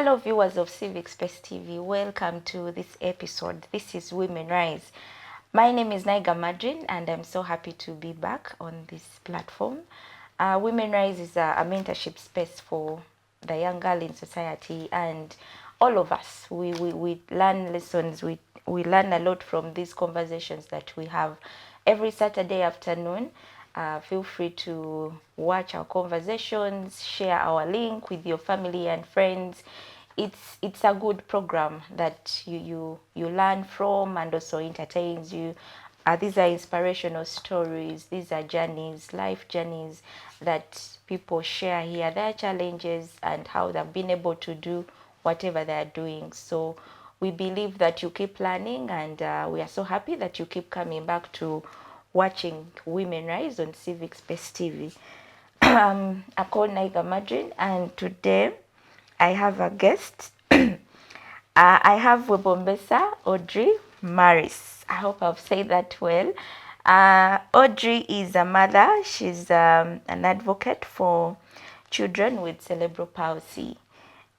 Hello viewers of Civic Space TV, welcome to this episode. This is Women Rise. My name is Naiga Madrin and I'm so happy to be back on this platform. Women Rise is a mentorship space for the young girl in society, and all of us, we learn lessons, we learn a lot from these conversations that we have every Saturday afternoon. Feel free to watch our conversations, share our link with your family and friends. It's a good program that you learn from and also entertains you. These are inspirational stories. These are journeys, life journeys that people share here, their challenges and how they've been able to do whatever they're doing. So we believe that you keep learning, and we are so happy that you keep coming back to watching Women Rise on Civic Space TV. I'm called Naiga Madrin, and today I have a guest. I have Webombesa Audrey Maris. I hope I've said that well. Audrey is a mother. She's an advocate for children with cerebral palsy.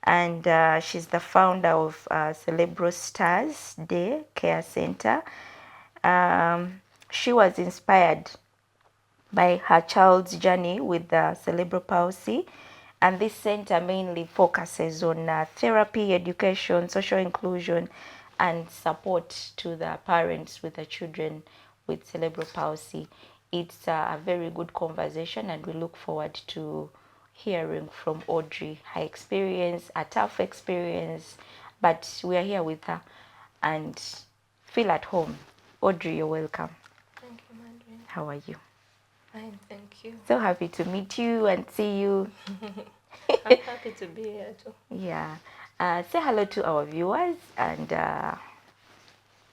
And she's the founder of Cerebral Stars Day Care Center. She was inspired by her child's journey with cerebral palsy, and this center mainly focuses on therapy, education, social inclusion, and support to the parents with the children with cerebral palsy. It's a very good conversation, and we look forward to hearing from Audrey, her experience, a tough experience, but we are here with her, and feel at home. Audrey, you're welcome. Thank you, Madrin. How are you? Fine, thank you. So happy to meet you and see you. I'm happy to be here too. Yeah. Say hello to our viewers and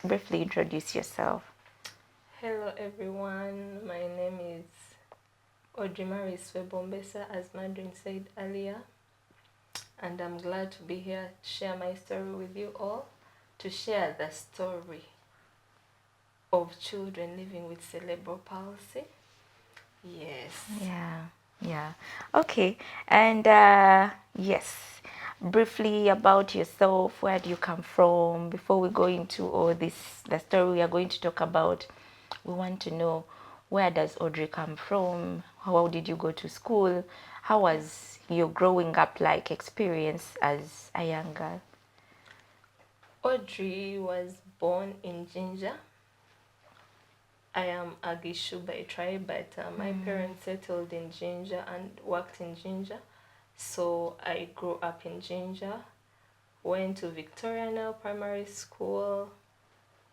briefly introduce yourself. Hello, everyone. My name is Audrey Maris Webombesa, as Madrin said earlier. And I'm glad to be here to share my story with you all, to share the story of children living with cerebral palsy. Yes. Yeah. Okay. And yes, briefly about yourself. Where do you come from? Before we go into all this, the story we are going to talk about, we want to know, where does Audrey come from? How did you go to school? How was your growing up like experience as a young girl? Audrey was born in Jinja. I am a Gishu by tribe, but my parents settled in Jinja and worked in Jinja. So I grew up in Jinja, went to Victoria Now Primary School,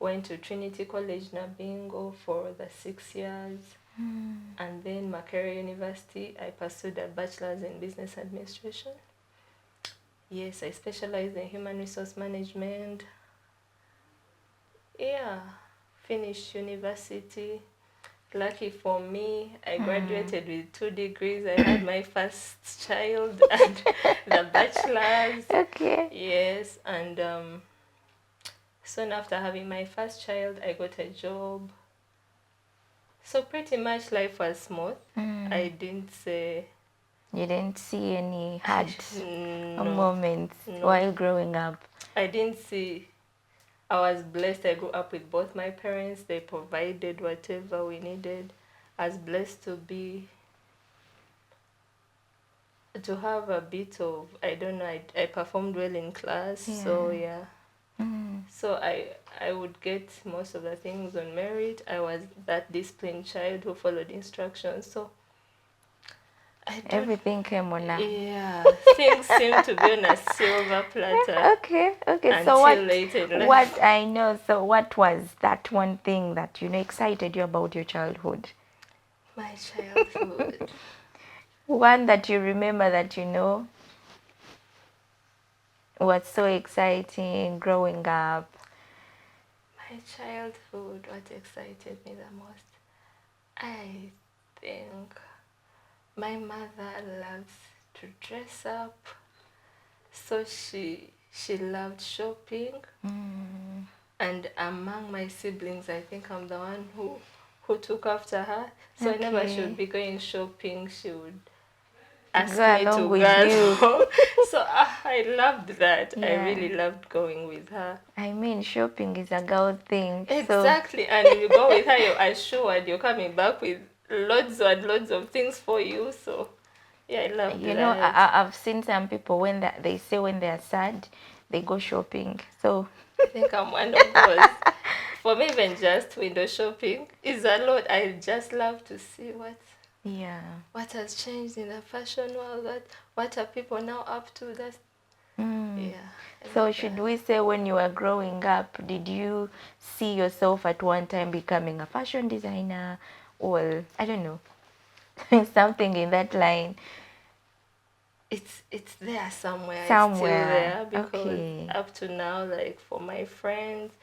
went to Trinity College Nabingo for the 6 years, and then Makerere University, I pursued a bachelor's in business administration. Yes, I specialized in human resource management. Yeah, finished university. Lucky for me, I graduated with 2 degrees. I had my first child and the bachelor's. Okay. Yes, and soon after having my first child, I got a job. So pretty much life was smooth. I didn't say... You didn't see any hard No, moments no. while growing up? I didn't see... I was blessed. I grew up with both my parents. They provided whatever we needed. I was blessed to have a bit of, I don't know, I performed well in class. Yeah. So yeah. So I would get most of the things on merit. I was that disciplined child who followed instructions. So Everything came on a... Yeah, things seem to be on a silver platter. Okay. Until So later in life. what I know, so what was that one thing that excited you about your childhood? My childhood. One that you remember that was so exciting growing up. My childhood, what excited me the most? I think my mother loves to dress up. So she loved shopping. And among my siblings, I think I'm the one who took after her. So whenever she would be going shopping, she would ask go me along to with go you. along. So I loved that. I Yeah. really loved going with her. I mean, shopping is a girl thing. So, Exactly. And if you go with her, you're assured you're coming back with loads and loads of things for you. So yeah, I loved you know, that. I've seen some people when they say when they're sad, they go shopping. So, I think I'm one of those. For me, even just window shopping is a lot. I just love to see yeah. what has changed in the fashion world. What are people now up to? That's yeah. I So love should that. we say when you were growing up, did you see yourself at one time becoming a fashion designer or I don't know, something in that line It's there somewhere. It's still somewhere? there because Okay. up to now, like for my friends,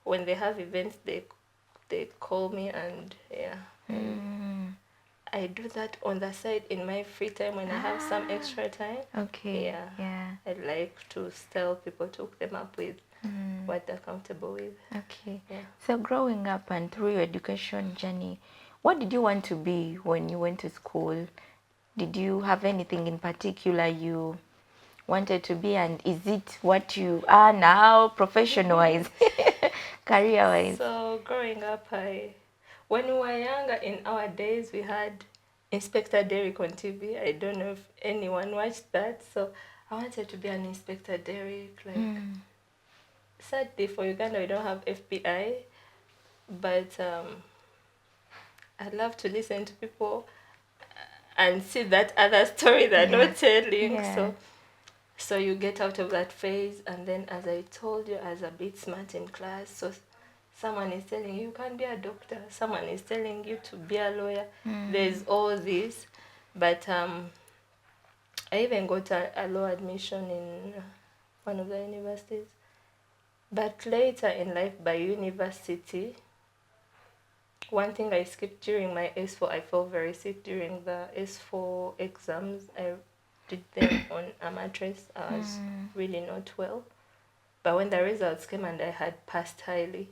when they have events, they call me and yeah, and Mm. I do that on the side in my free time when I have some Ah, extra time. okay. Yeah, Yeah. I like to tell people to hook them up with Mm. what they're comfortable with. Okay. Yeah. So growing up and through your education journey, what did you want to be when you went to school? Did you have anything in particular you wanted to be, and is it what you are now profession wise, career wise? So growing up, when we were younger in our days, we had Inspector Derrick on TV. I don't know if anyone watched that. So I wanted to be an Inspector Derrick. Like, sadly for Uganda, we don't have FBI, but I love to listen to people and see that other story they're Yeah. not telling. Yeah. So you get out of that phase, and then as I told you, as a bit smart in class, so someone is telling you can be a doctor, someone is telling you to be a lawyer. There's all this, but I even got a law admission in one of the universities. But later in life, by university, one thing I skipped during my S4, I felt very sick during the S4 exams. I did them on a mattress. I was really not well. But when the results came and I had passed highly,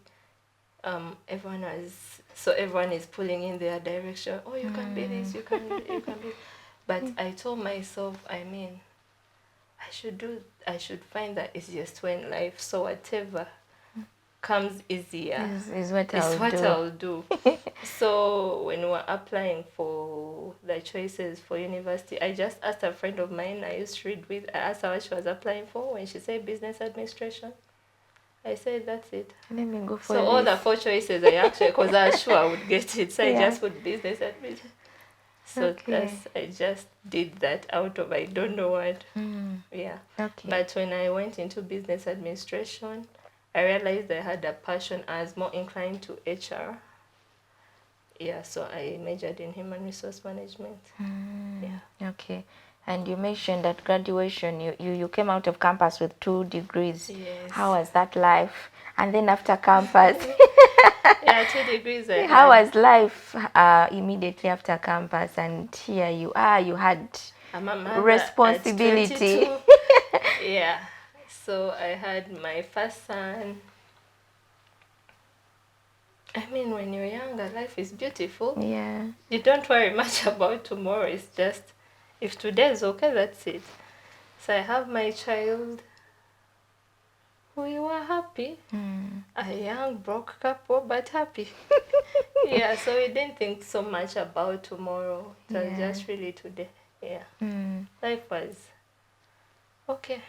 everyone is pulling in their direction. Oh, you can be this, you can be. But I told myself, I mean, I should find the easiest way in life. So whatever comes easier Is what is I'll what do. I'll do. So when we were applying for the choices for university, I just asked a friend of mine I used to read with. I asked her what she was applying for. When she said business administration, I said that's it. Let me go for So all the this. 4 choices I actually, because I was sure I would get it, so I Yeah. just put business administration. So Okay. I just did that out of I don't know what. Yeah. Okay. But when I went into business administration, I realized I had a passion. I was more inclined to HR. Yeah, so I majored in human resource management. Yeah. Okay. And you mentioned at graduation you came out of campus with 2 degrees. Yes. How was that life? And then after campus, Yeah, 2 degrees I how had. was life immediately after campus? And here you are, you had I'm a mother at responsibility. 22. Yeah. So I had my first son. I mean, when you're younger, life is beautiful. Yeah. You don't worry much about tomorrow. It's just, if today is okay, that's it. So I have my child. We were happy. A young, broke couple, but happy. Yeah, so we didn't think so much about tomorrow. It was Yeah. just really today. Yeah. Life was okay.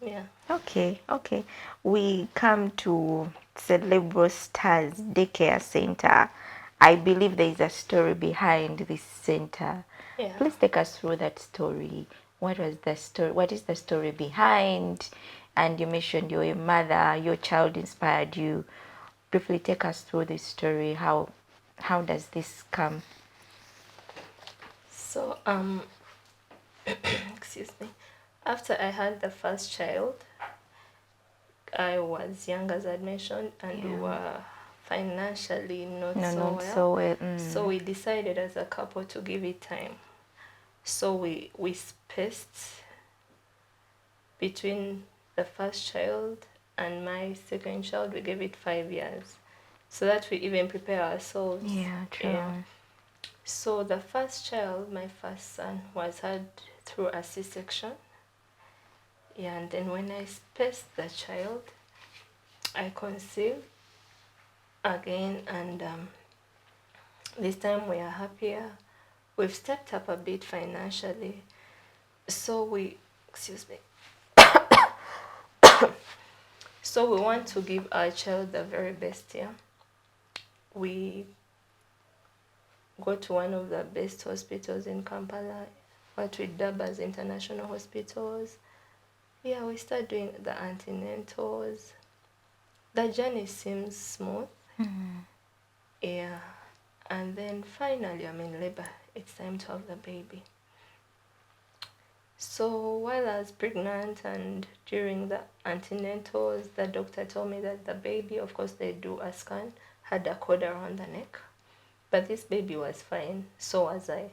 Yeah. Okay, okay. We come to Cerebral Stars Daycare Center. I believe there is a story behind this center. Yeah. Please take us through that story. What was the story? What is the story behind? And you mentioned you're a mother, your child inspired you. Briefly take us through this story. How does this come? So, excuse me. After I had the first child, I was young, as I mentioned, and we were financially not No, so not well. so well. So we decided as a couple to give it time. So we spaced between the first child and my second child. We gave it 5 years, so that we even prepare ourselves. Yeah, true. Yeah. So the first child, my first son, was had through a C-section. Yeah, and then when I spaced the child, I conceived again, and this time we are happier. We've stepped up a bit financially, so excuse me, so we want to give our child the very best. Yeah, we go to one of the best hospitals in Kampala, what we dub as international hospitals. Yeah, we start doing the antenatals. The journey seems smooth. Yeah, and then finally I'm in labor. It's time to have the baby. So while I was pregnant and during the antenatals, the doctor told me that the baby, of course they do a scan, had a cord around the neck. But this baby was fine, so was I.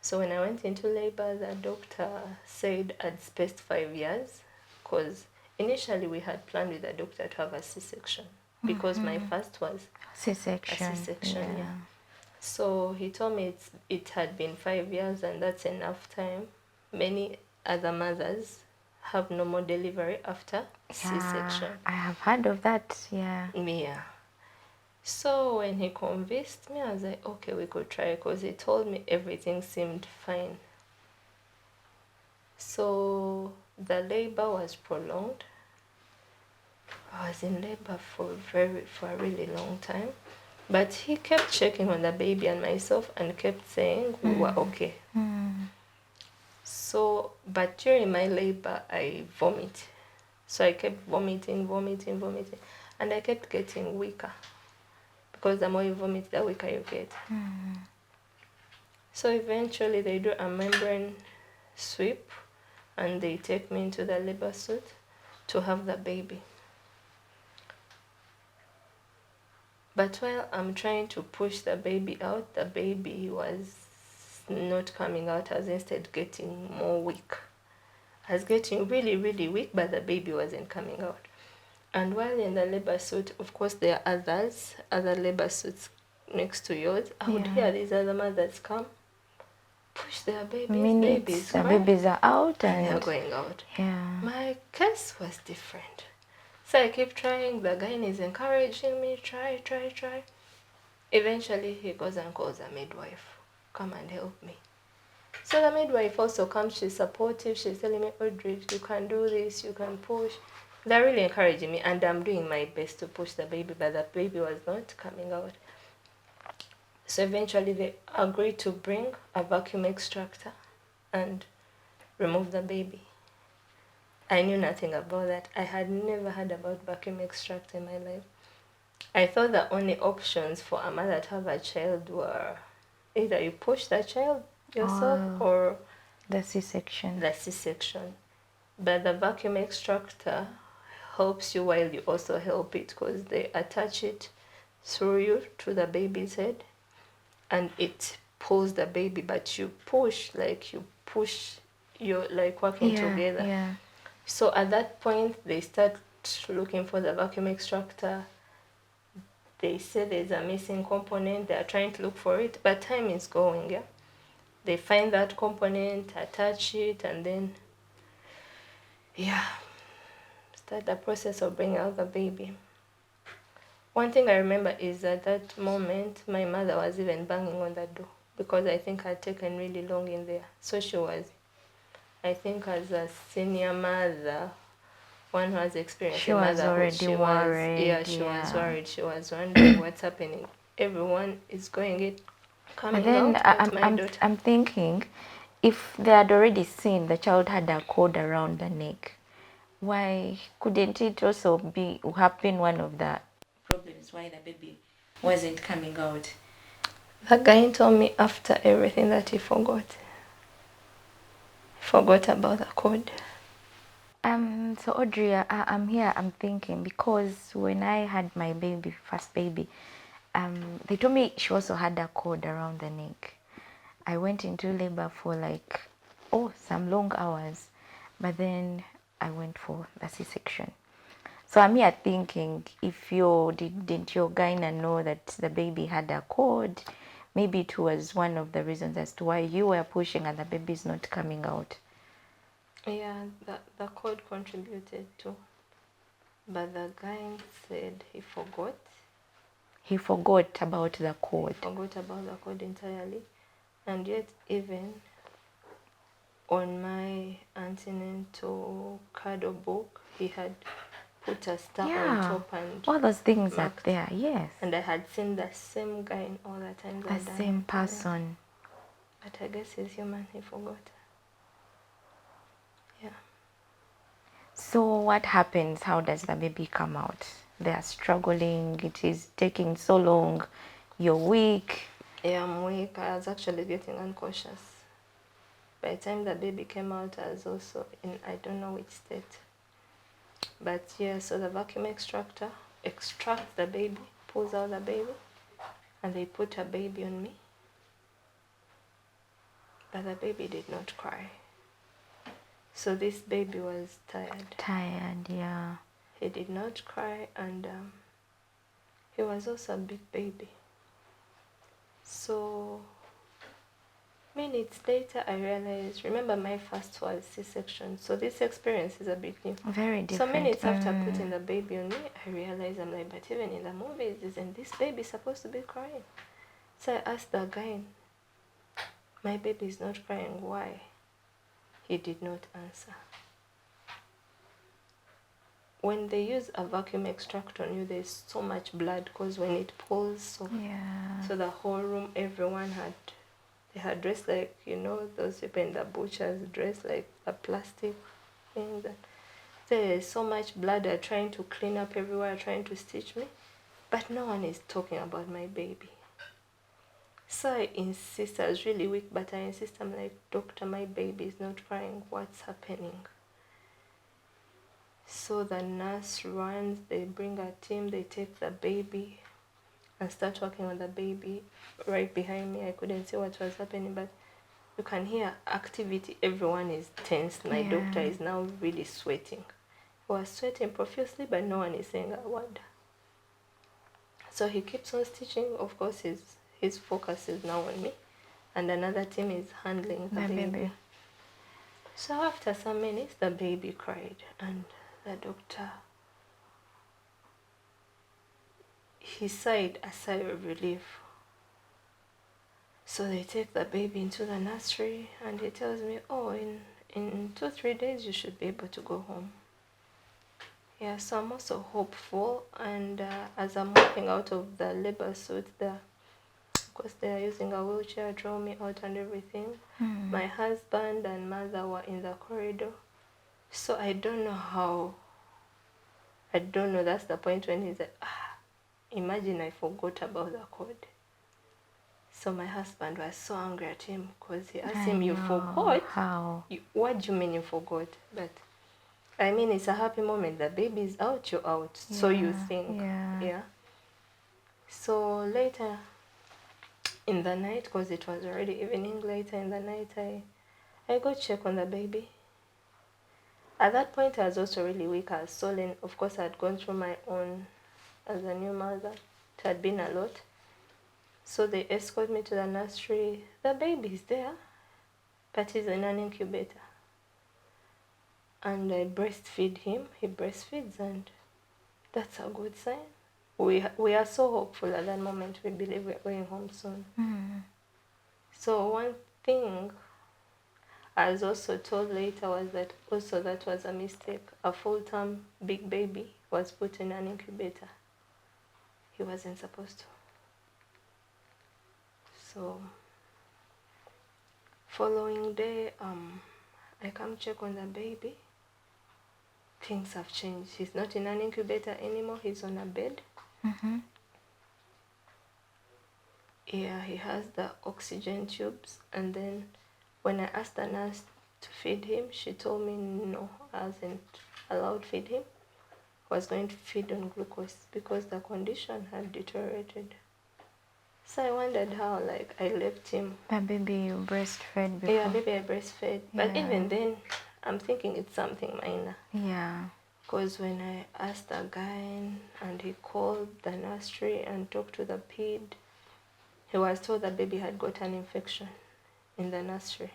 So when I went into labor, the doctor said I'd spaced 5 years, because initially we had planned with the doctor to have a C-section, because my first was C-section. a C-section, yeah. So he told me it had been 5 years and that's enough time. Many other mothers have normal delivery after C-section. I have heard of that, yeah. Yeah. So when he convinced me, I was like, okay, we could try, because he told me everything seemed fine. So the labor was prolonged. I was in labor for a really long time. But he kept checking on the baby and myself and kept saying we were okay. So, but during my labor, I vomit. So I kept vomiting. And I kept getting weaker. Because the more you vomit, the weaker you get. So eventually they do a membrane sweep and they take me into the labor suit to have the baby. But while I'm trying to push the baby out, the baby was not coming out, as instead getting more weak. I was getting really, really weak, but the baby wasn't coming out. And while in the labor suit, of course, there are other labor suits next to yours. I would hear these other mothers come, push their babies, the babies are out and and they're going out. Yeah. My case was different. So I keep trying. The guy is encouraging me, try. Eventually, he goes and calls a midwife, come and help me. So the midwife also comes, she's supportive, she's telling me, Audrey, you can do this, you can push. They're really encouraging me, and I'm doing my best to push the baby, but the baby was not coming out. So eventually they agreed to bring a vacuum extractor and remove the baby. I knew nothing about that. I had never heard about vacuum extractor in my life. I thought the only options for a mother to have a child were either you push the child yourself or the C-section. But the vacuum extractor helps you while you also help it, because they attach it through you to the baby's head and it pulls the baby, but you're like working together. Yeah. So at that point they start looking for the vacuum extractor. They say there's a missing component, they are trying to look for it, but time is going, yeah. They find that component, attach it, and then start the process of bringing out the baby. One thing I remember is at that moment, my mother was even banging on the door, because I think I'd taken really long in there. So she was, I think as a senior mother, one who has experienced she was already worried. She was worried. She was wondering what's happening. Everyone is coming out. My daughter. I'm thinking, if they had already seen the child had a cord around the neck, why couldn't it also happen one of the problems why the baby wasn't coming out? The guy told me after everything that he forgot. He forgot about the cord. So Audrey, I'm here, I'm thinking, because when I had my first baby, they told me she also had a cord around the neck. I went into labor for some long hours, but then I went for the C-section. So I'm here thinking, if didn't your gyna know that the baby had a cord, maybe it was one of the reasons as to why you were pushing and the baby is not coming out. Yeah, the cord contributed too. But the guy said he forgot. He forgot about the cord. He forgot about the cord entirely. And yet even on my antenatal cuddle book, he had put a star on top and all those things marked. are there, yes. And I had seen the same guy in all the times. The same person. But I guess he's human, he forgot. Yeah. So what happens? How does the baby come out? They are struggling, it is taking so long, you're weak. Yeah, I'm weak. I was actually getting unconscious. By the time the baby came out, I was also in, I don't know which state. But yeah, so the vacuum extractor extracts the baby, pulls out the baby, and they put a baby on me. But the baby did not cry. So this baby was tired. Tired, yeah. He did not cry, and he was also a big baby. So minutes later, I realized, remember my first was C-section, so this experience is a bit new. Very different. So minutes after putting the baby on me, I realized, I'm like, but even in the movies, isn't this baby supposed to be crying? So I asked the guy, my baby is not crying, why? He did not answer. When they use a vacuum extractor on you, there's so much blood because when it pulls, so the whole room, everyone they had dressed like, you know, those people in the butchers dressed like the plastic things. There's so much blood. They're trying to clean up everywhere, trying to stitch me, but no one is talking about my baby. So I insist, I was really weak, but I insist, I'm like, doctor, my baby is not crying, what's happening? So the nurse runs, they bring a team, they take the baby and start working on the baby right behind me. I couldn't see what was happening, but you can hear activity, everyone is tense. My doctor is now really sweating. He was sweating profusely, but no one is saying a word. So he keeps on stitching. Of course, his focus is now on me, and another team is handling the baby. So after some minutes, the baby cried, and the doctor, he sighed a sigh of relief. So they take the baby into the nursery, and he tells me, oh, in 2-3 days you should be able to go home. Yeah, so I'm also hopeful, and as I'm walking out of the labor suit, because they are using a wheelchair, draw me out and everything. My husband and mother were in the corridor. So I don't know, that's the point when he's like, imagine I forgot about the code. So my husband was so angry at him because he asked him, you forgot? How? What do you mean you forgot? But I mean, it's a happy moment. The baby's out, you're out. So you think. Yeah. So later in the night, because it was already evening, later in the night, I go check on the baby. At that point, I was also really weak. I was swollen. Of course, I had gone through my own as a new mother. It had been a lot. So they escort me to the nursery. The baby is there, but he's in an incubator. And I breastfeed him. He breastfeeds, and that's a good sign. We are so hopeful at that moment. We believe we're going home soon. So one thing I was also told later was that also that was a mistake. A full-term big baby was put in an incubator. He wasn't supposed to. So following day, I come check on the baby. Things have changed. He's not in an incubator anymore. He's on a bed. Yeah, he has the oxygen tubes. And then when I asked the nurse to feed him, she told me no, I wasn't allowed to feed him. I was going to feed on glucose because the condition had deteriorated. So I wondered how, like, I left him. The baby you breastfed before? Yeah, baby I breastfed. But even then, I'm thinking it's something minor. Yeah. Because when I asked the guy and he called the nursery and talked to the ped, He was told the baby had got an infection in the nursery,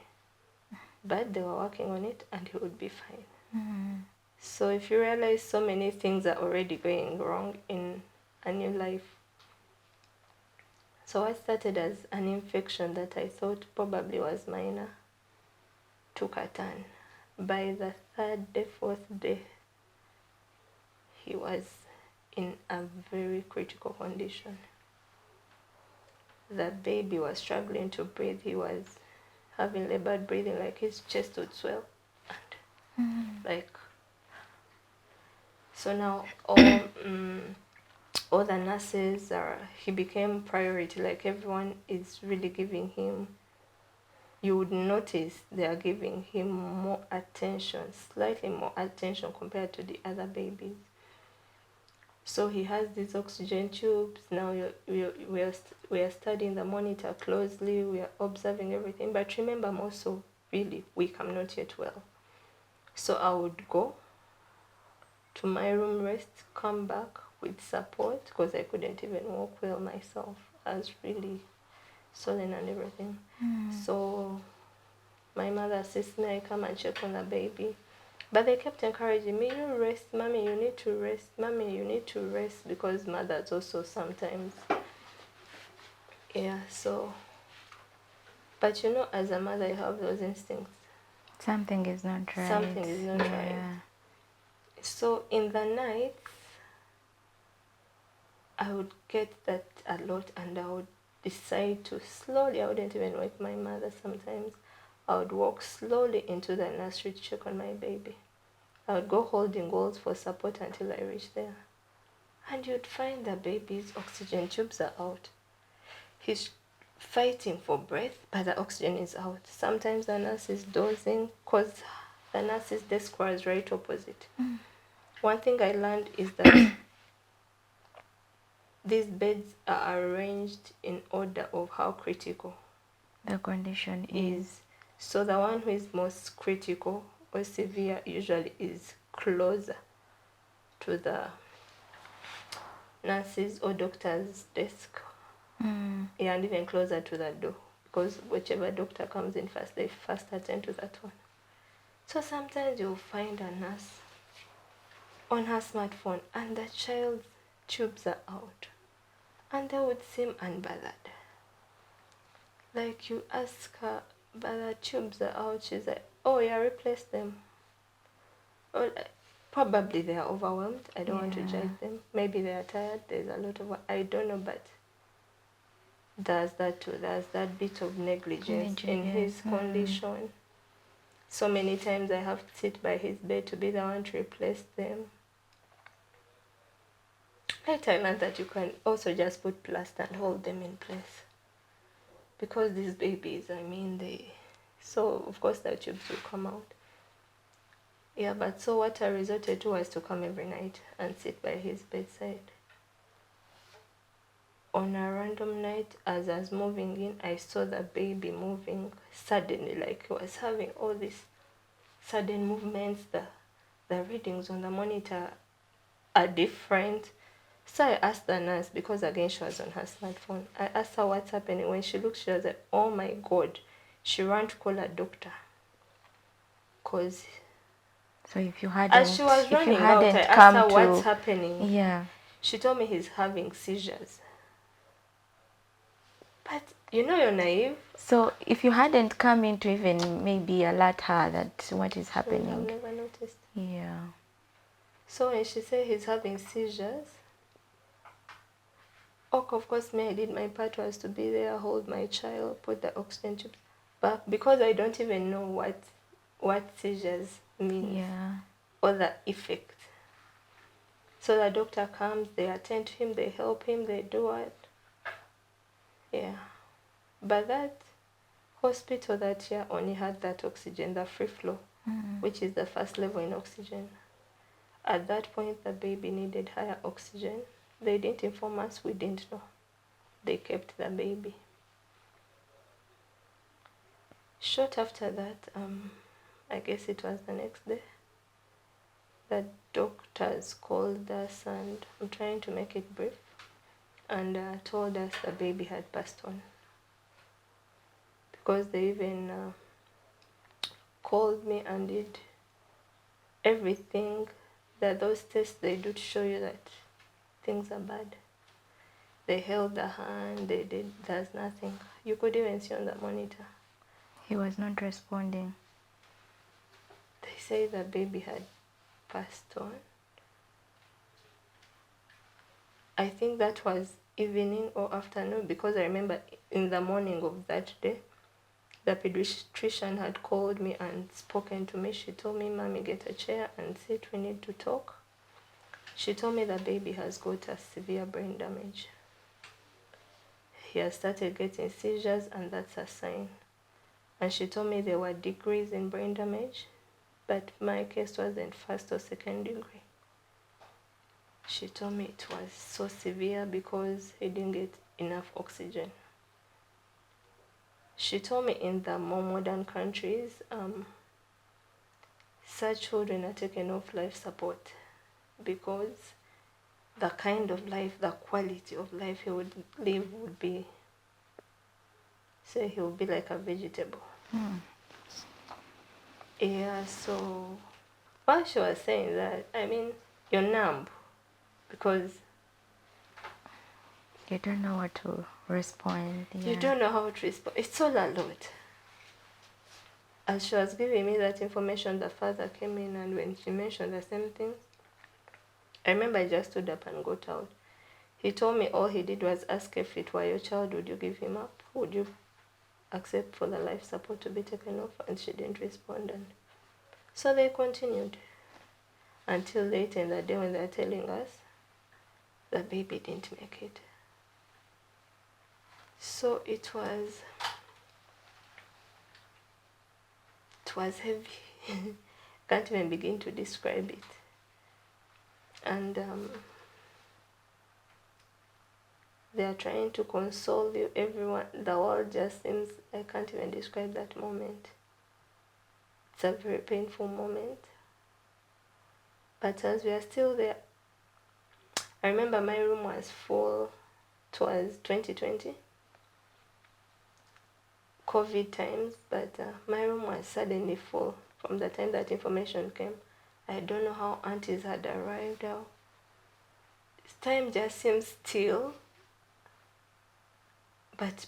but they were working on it and he would be fine. So if you realize so many things are already going wrong in a new life. So what started as an infection that I thought probably was minor took a turn. By the third day, fourth day, he was in a very critical condition. The baby was struggling to breathe. He was having labored breathing, like his chest would swell. And like, so now all the nurses he became priority, like everyone is really giving him, you would notice they are giving him more attention, slightly more attention compared to the other babies. So he has these oxygen tubes. Now we are studying the monitor closely, we are observing everything. But remember, I'm also really weak, I'm not yet well. So I would go to my room, rest, come back with support, because I couldn't even walk well myself. I was really swollen and everything. So my mother assists me, I come and check on the baby. But they kept encouraging me, you rest, mommy, you need to rest, mommy, you need to rest, because mothers also sometimes, yeah, so, but you know, as a mother, I have those instincts. Something is not right. Something is not right. So in the night, I would get that a lot, and I would decide to slowly, I wouldn't even wake my mother sometimes. I would walk slowly into the nursery to check on my baby. I would go holding walls for support until I reached there. And you'd find the baby's oxygen tubes are out. He's fighting for breath, but the oxygen is out. Sometimes the nurse is dozing, because the nurse's desk was right opposite. One thing I learned is that these beds are arranged in order of how critical the condition is. So the one who is most critical or severe usually is closer to the nurse's or doctor's desk. Yeah, and even closer to the door, because whichever doctor comes in first, they first attend to that one. So sometimes you'll find a nurse on her smartphone and the child's tubes are out, and they would seem unbothered. Like you ask her, but the tubes are out, she's like, oh yeah, replace them. Or probably they are overwhelmed. I don't want to judge them. Maybe they are tired. There's a lot of, I don't know, but there's that too. There's that bit of negligence in his condition. So many times I have to sit by his bed to be the one to replace them. Later I learned that you can also just put plaster and hold them in place. Because these babies, I mean, so of course the tubes will come out. Yeah, but so what I resorted to was to come every night and sit by his bedside. On a random night, as I was moving in, I saw the baby moving suddenly, like he was having all these sudden movements. The readings on the monitor are different. So I asked the nurse, because again she was on her smartphone. I asked her what's happening. When she looked, she was like, oh my God. She ran to call a doctor. Because so if you hadn't, as she was running out, I asked her what's happening. Yeah. She told me he's having seizures. But you know, you're naive. So if you hadn't come in to even maybe alert her that what is happening. I've never noticed. Yeah. So when she said he's having seizures, of course, me, I did my part was to be there, hold my child, put the oxygen tubes back, because I don't even know what seizures means. Yeah. Or the effect. So the doctor comes, they attend to him, they help him, they do it. Yeah. But that hospital that year only had that oxygen, the free flow, which is the first level in oxygen. At that point, the baby needed higher oxygen. They didn't inform us, we didn't know. They kept the baby. Short after that, I guess it was the next day, the doctors called us, and I'm trying to make it brief. and told us the baby had passed on. Because they even called me and did everything, that those tests they do to show you that things are bad. They held the hand, they did, there's nothing. You could even see on the monitor. He was not responding. They say the baby had passed on. I think that was evening or afternoon, because I remember in the morning of that day, the pediatrician had called me and spoken to me. She told me, "Mommy, get a chair and sit, we need to talk." She told me the baby has got a severe brain damage. He has started getting seizures, and that's a sign. And she told me there were degrees in brain damage, but my case wasn't first or second degree. She told me it was so severe because he didn't get enough oxygen. She told me in the more modern countries, such children are taken off life support because the kind of life, the quality of life he would live would be, say he would be like a vegetable. Yeah, so while she was saying that, I mean, you're numb because You don't know what to respond. you don't know how to respond. It's all a lot. As she was giving me that information, the father came in, and when she mentioned the same thing, I remember I just stood up and got out. He told me all he did was ask if it were your child, would you give him up? Would you accept for the life support to be taken off? And she didn't respond. And so they continued until late in the day when they're telling us the baby didn't make it. So it was heavy. Can't even begin to describe it. And they are trying to console you. Everyone, the world just seems, I can't even describe that moment. It's a very painful moment. But as we are still there, I remember my room was full. It was 2020, COVID times, but my room was suddenly full from the time that information came. I don't know how aunties had arrived. How time just seems still, but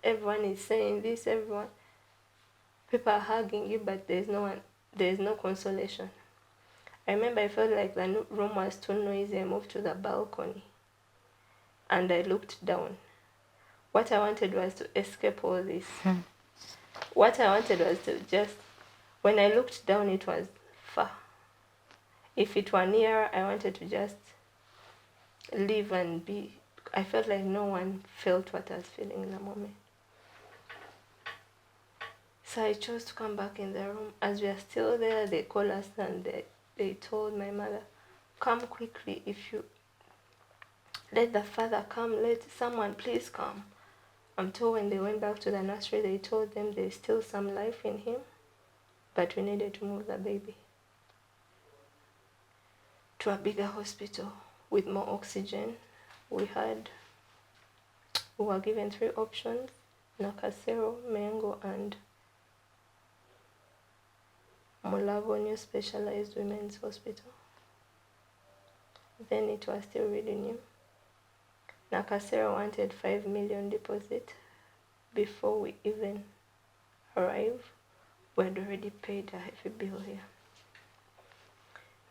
everyone is saying this, people are hugging you, but there's no consolation. I remember I felt like the room was too noisy. I moved to the balcony and I looked down. What I wanted was to escape all this. What I wanted was to just, when I looked down, it was far. If it were nearer, I wanted to just live and be. I felt like no one felt what I was feeling in the moment. So I chose to come back in the room. As we are still there, they called us and they told my mother, "Come quickly. If you let the father come, let someone please come." Until when they went back to the nursery, they told them there's still some life in him, but we needed to move the baby to a bigger hospital with more oxygen. We were given 3 options: Nakasero, Mengo, and Mulago New Specialized Women's Hospital. Then it was still really new. Nakasero wanted 5 million deposit before we even arrived. We had already paid a heavy bill here.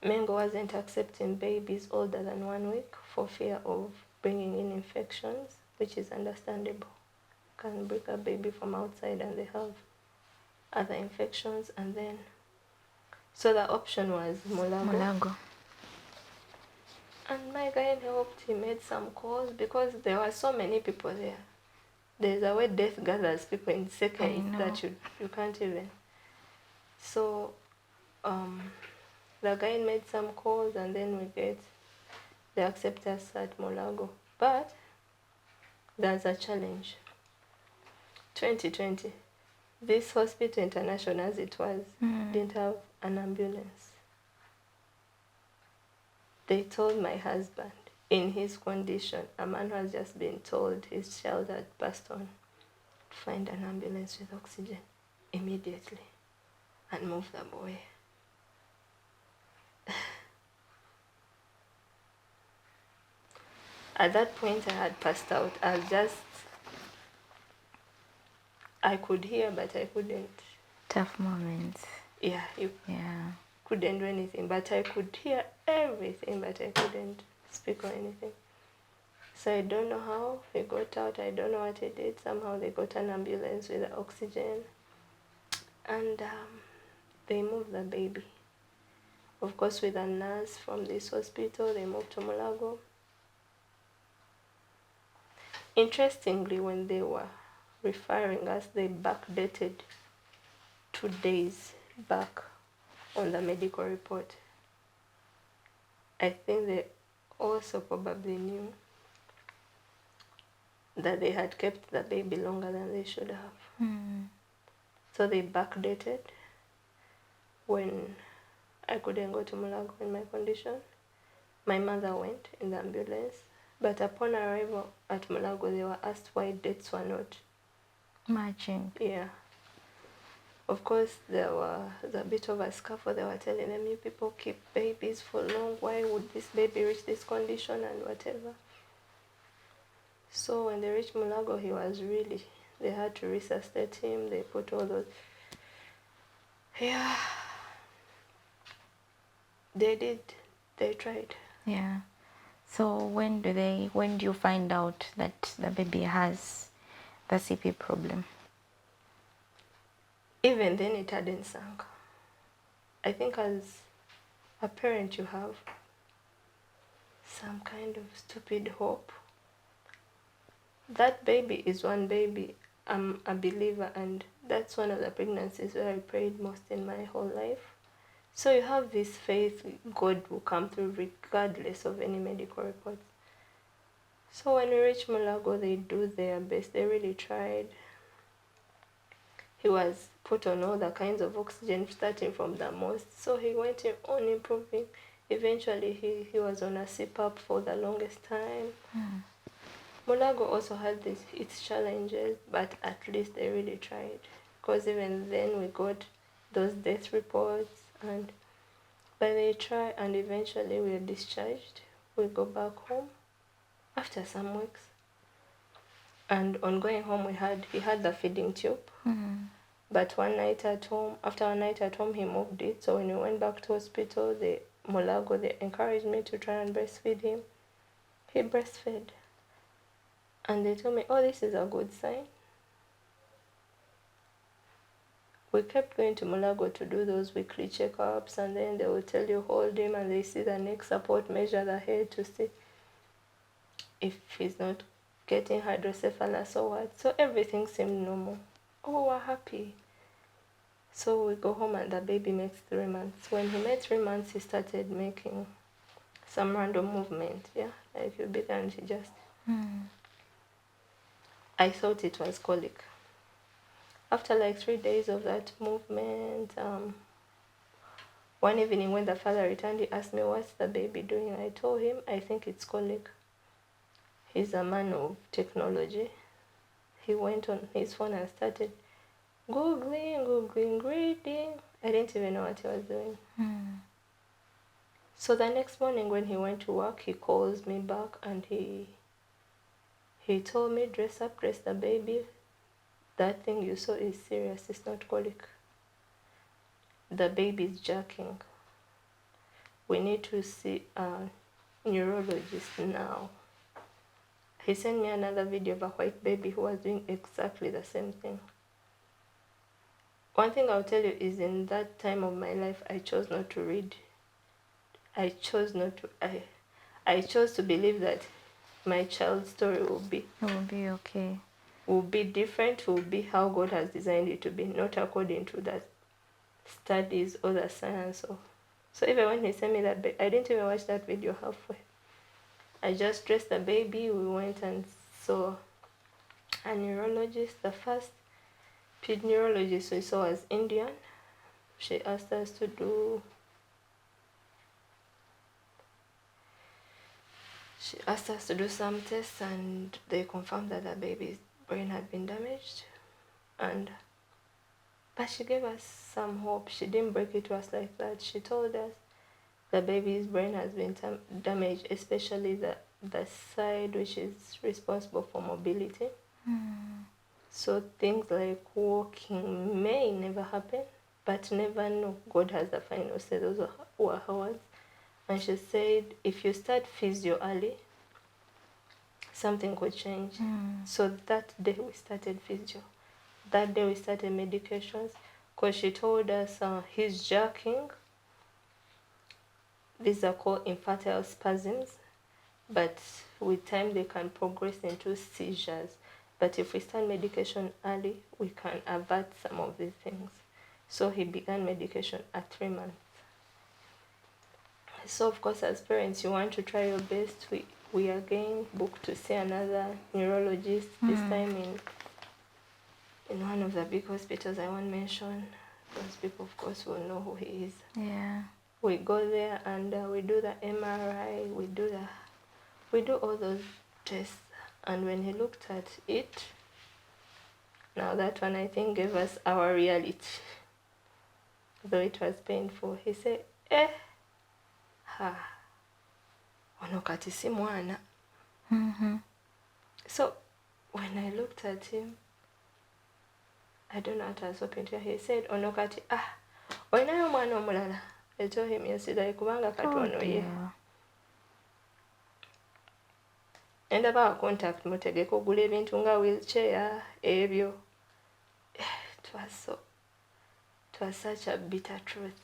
Mengo wasn't accepting babies older than 1 week for fear of bringing in infections, which is understandable. You can bring a baby from outside and they have other infections, and then so the option was Mulago. And my guy helped. He made some calls because there were so many people there. There's a way death gathers people in seconds that you can't even. So the guy made some calls, and then they accept us at Mulago. But there's a challenge. 2020, this hospital, international as it was, didn't have an ambulance. They told my husband, in his condition, a man who has just been told his child had passed on, find an ambulance with oxygen immediately and move the boy. At that point, I had passed out. I could hear, but I couldn't. Tough moments. Yeah, you couldn't do anything, but I could hear everything, but I couldn't speak or anything. So I don't know how he got out. I don't know what he did. Somehow they got an ambulance with the oxygen, and they moved the baby. Of course, with a nurse from this hospital, they moved to Mulago. Interestingly, when they were referring us, they backdated 2 days back on the medical report. I think they also probably knew that they had kept the baby longer than they should have. So they backdated when I couldn't go to Mulago in my condition. My mother went in the ambulance, but upon arrival at Mulago, they were asked why dates were not matching. Yeah. Of course, there was a bit of a scuffle. They were telling them, you people keep babies for long. Why would this baby reach this condition and whatever? So when they reached Mulago, they had to resuscitate him. They put all those. Yeah. They did. They tried. Yeah. So when do you find out that the baby has the CP problem? Even then, it hadn't sunk. I think as a parent, you have some kind of stupid hope. That baby is one baby. I'm a believer, and that's one of the pregnancies where I prayed most in my whole life. So you have this faith God will come through regardless of any medical reports. So when we reached Mulago, they do their best. They really tried. He was put on all the kinds of oxygen, starting from the most. So he went on improving. Eventually, he was on a CPAP for the longest time. Mulago also had its challenges, but at least they really tried. Because even then we got those death reports, but they tried, and eventually we were discharged. We go back home after some weeks. And on going home, he had the feeding tube. But one night at home, after a night at home, he moved it. So when we went back to hospital, Mulago, they encouraged me to try and breastfeed him. He breastfed. And they told me, oh, this is a good sign. We kept going to Mulago to do those weekly checkups, and then they will tell you, hold him, and they see the neck support, measure the head to see if he's not getting hydrocephalus or what. So everything seemed normal. Oh, we're happy. So we go home and the baby makes 3 months. When he made 3 months, he started making some random movement, like you beat and he just... I thought it was colic. After like 3 days of that movement, one evening when the father returned, he asked me, what's the baby doing? I told him, I think it's colic. He's a man of technology. He went on his phone and started Googling, reading. I didn't even know what he was doing. So the next morning when he went to work, he calls me back and he told me, dress the baby. That thing you saw is serious, it's not colic. The baby is jerking. We need to see a neurologist now. He sent me another video of a white baby who was doing exactly the same thing. One thing I'll tell you is in that time of my life, I chose not to read. I chose to believe that my child's story will be okay. Will be different, will be how God has designed it to be, not according to the studies or the science. So even when he sent me that, I didn't even watch that video halfway. I just dressed the baby. We went and saw a neurologist. The first ped neurologist we saw was Indian. She asked us to do She asked us to do some tests, and they confirmed that the baby's brain had been damaged. But she gave us some hope. She didn't break it to us like that. She told us the baby's brain has been damaged, especially the side which is responsible for mobility. So things like walking may never happen, but never know. God has the final say. Those were her words. And she said, if you start physio early, something could change. So that day we started physio. That day we started medications. Because she told us he's jerking. These are called infantile spasms. But with time they can progress into seizures. But if we start medication early, we can avert some of these things. So he began medication at 3 months. So of course, as parents, you want to try your best. We again booked to see another neurologist, this time in one of the big hospitals I won't mention. Those people, of course, will know who he is. Yeah. We go there and we do the MRI, we do all those tests. And when he looked at it, now that one I think gave us our reality. Though it was painful, he said, ono kati si mwana. So when I looked at him, I don't know what I was hoping to hear. He said, ono kati, oinayo mwana omulala. I told him yesterday, kubanga kati ono ye. Endaba contact mutegeko ogula ebintu nga wheelchair ebyo. It was such a bitter truth.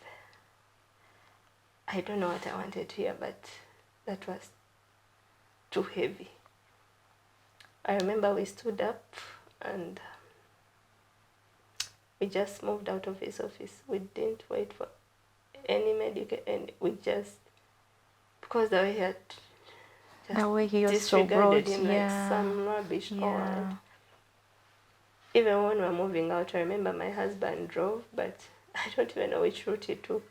I don't know what I wanted to hear, but that was too heavy. I remember we stood up and we just moved out of his office. We didn't wait for any medical, and we just, because the way he had just The way he was disregarded so him broad, like some rubbish. And even when we were moving out, I remember my husband drove, but I don't even know which route he took.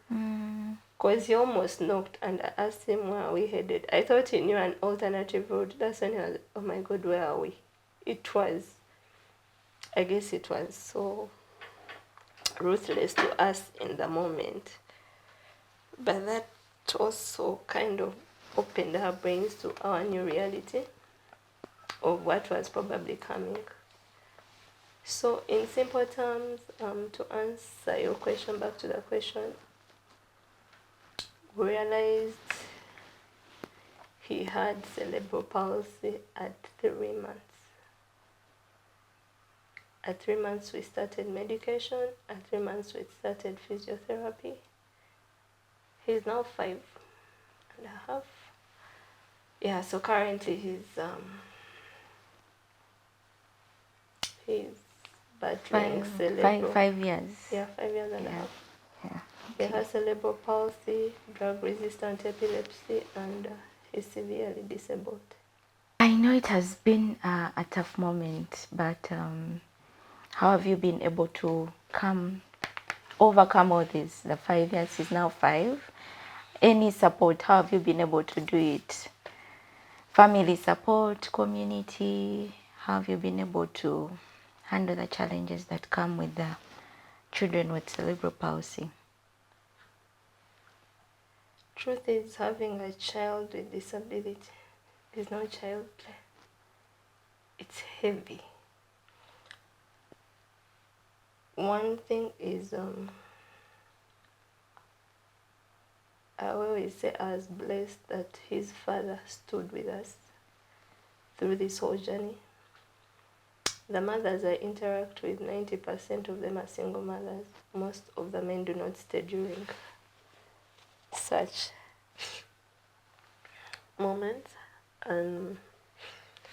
Because he almost knocked, and I asked him where we headed. I thought he knew an alternative route. That's when he was, oh my God, where are we? I guess it was so ruthless to us in the moment. But that also kind of opened our brains to our new reality of what was probably coming. So in simple terms, to answer your question, back to the question, we realized he had cerebral palsy at 3 months. At 3 months we started medication, at 3 months we started physiotherapy. He's now 5.5. Yeah, so currently he's battling cerebral. 5 years. Yeah, 5 years and a half. Yeah. He has cerebral palsy, drug-resistant epilepsy, and he's severely disabled. I know it has been a tough moment, but how have you been able to overcome all this? The 5 years is now 5. Any support, how have you been able to do it? Family support, community, how have you been able to handle the challenges that come with the children with cerebral palsy? Truth is, having a child with disability is no child play. It's heavy. One thing is, I always say I was blessed that his father stood with us through this whole journey. The mothers I interact with, 90% of them are single mothers. Most of the men do not stay during such moments. And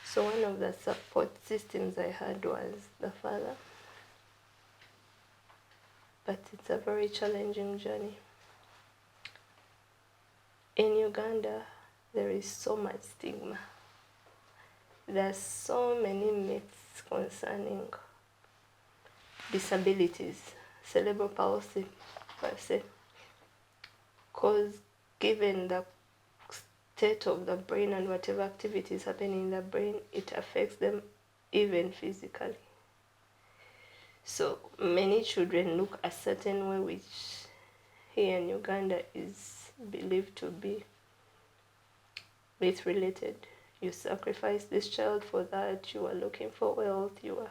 so one of the support systems I had was the father. But it's a very challenging journey. In Uganda, there is so much stigma. There are so many myths concerning disabilities, cerebral palsy per se. Because given the state of the brain and whatever activity is happening in the brain, it affects them even physically. So many children look a certain way, which here in Uganda is believed to be myth related. You sacrifice this child for that, you are looking for wealth, you are.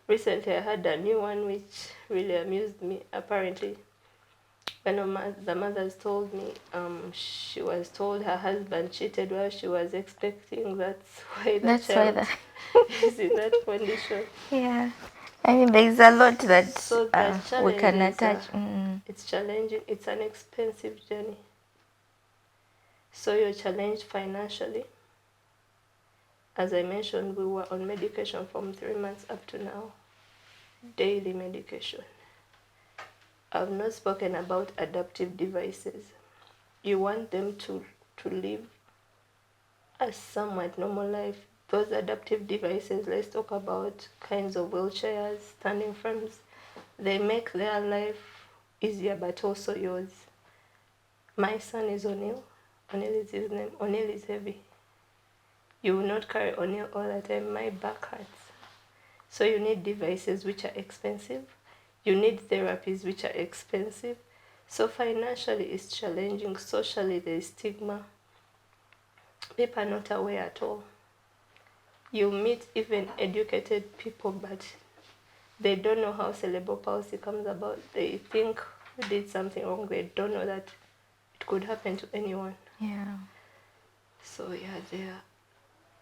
Recently I had a new one which really amused me. Apparently, one of the mothers told me she was told her husband cheated while she was expecting. That's why the child is in that condition. Yeah. I mean, there's a lot that So the we can challenge is, attach. it's challenging. It's an expensive journey. So you're challenged financially. As I mentioned, we were on medication from 3 months up to now. Daily medication. I've not spoken about adaptive devices. You want them to live a somewhat normal life. Those adaptive devices, let's talk about kinds of wheelchairs, standing frames. They make their life easier, but also yours. My son is O'Neill. O'Neill is his name. O'Neill is heavy. You will not carry O'Neill all the time. My back hurts. So you need devices which are expensive. You need therapies which are expensive. So financially it's challenging. Socially there is stigma. People are not aware at all. You meet even educated people, but they don't know how cerebral palsy comes about. They think you did something wrong. They don't know that it could happen to anyone. Yeah. So yeah, there are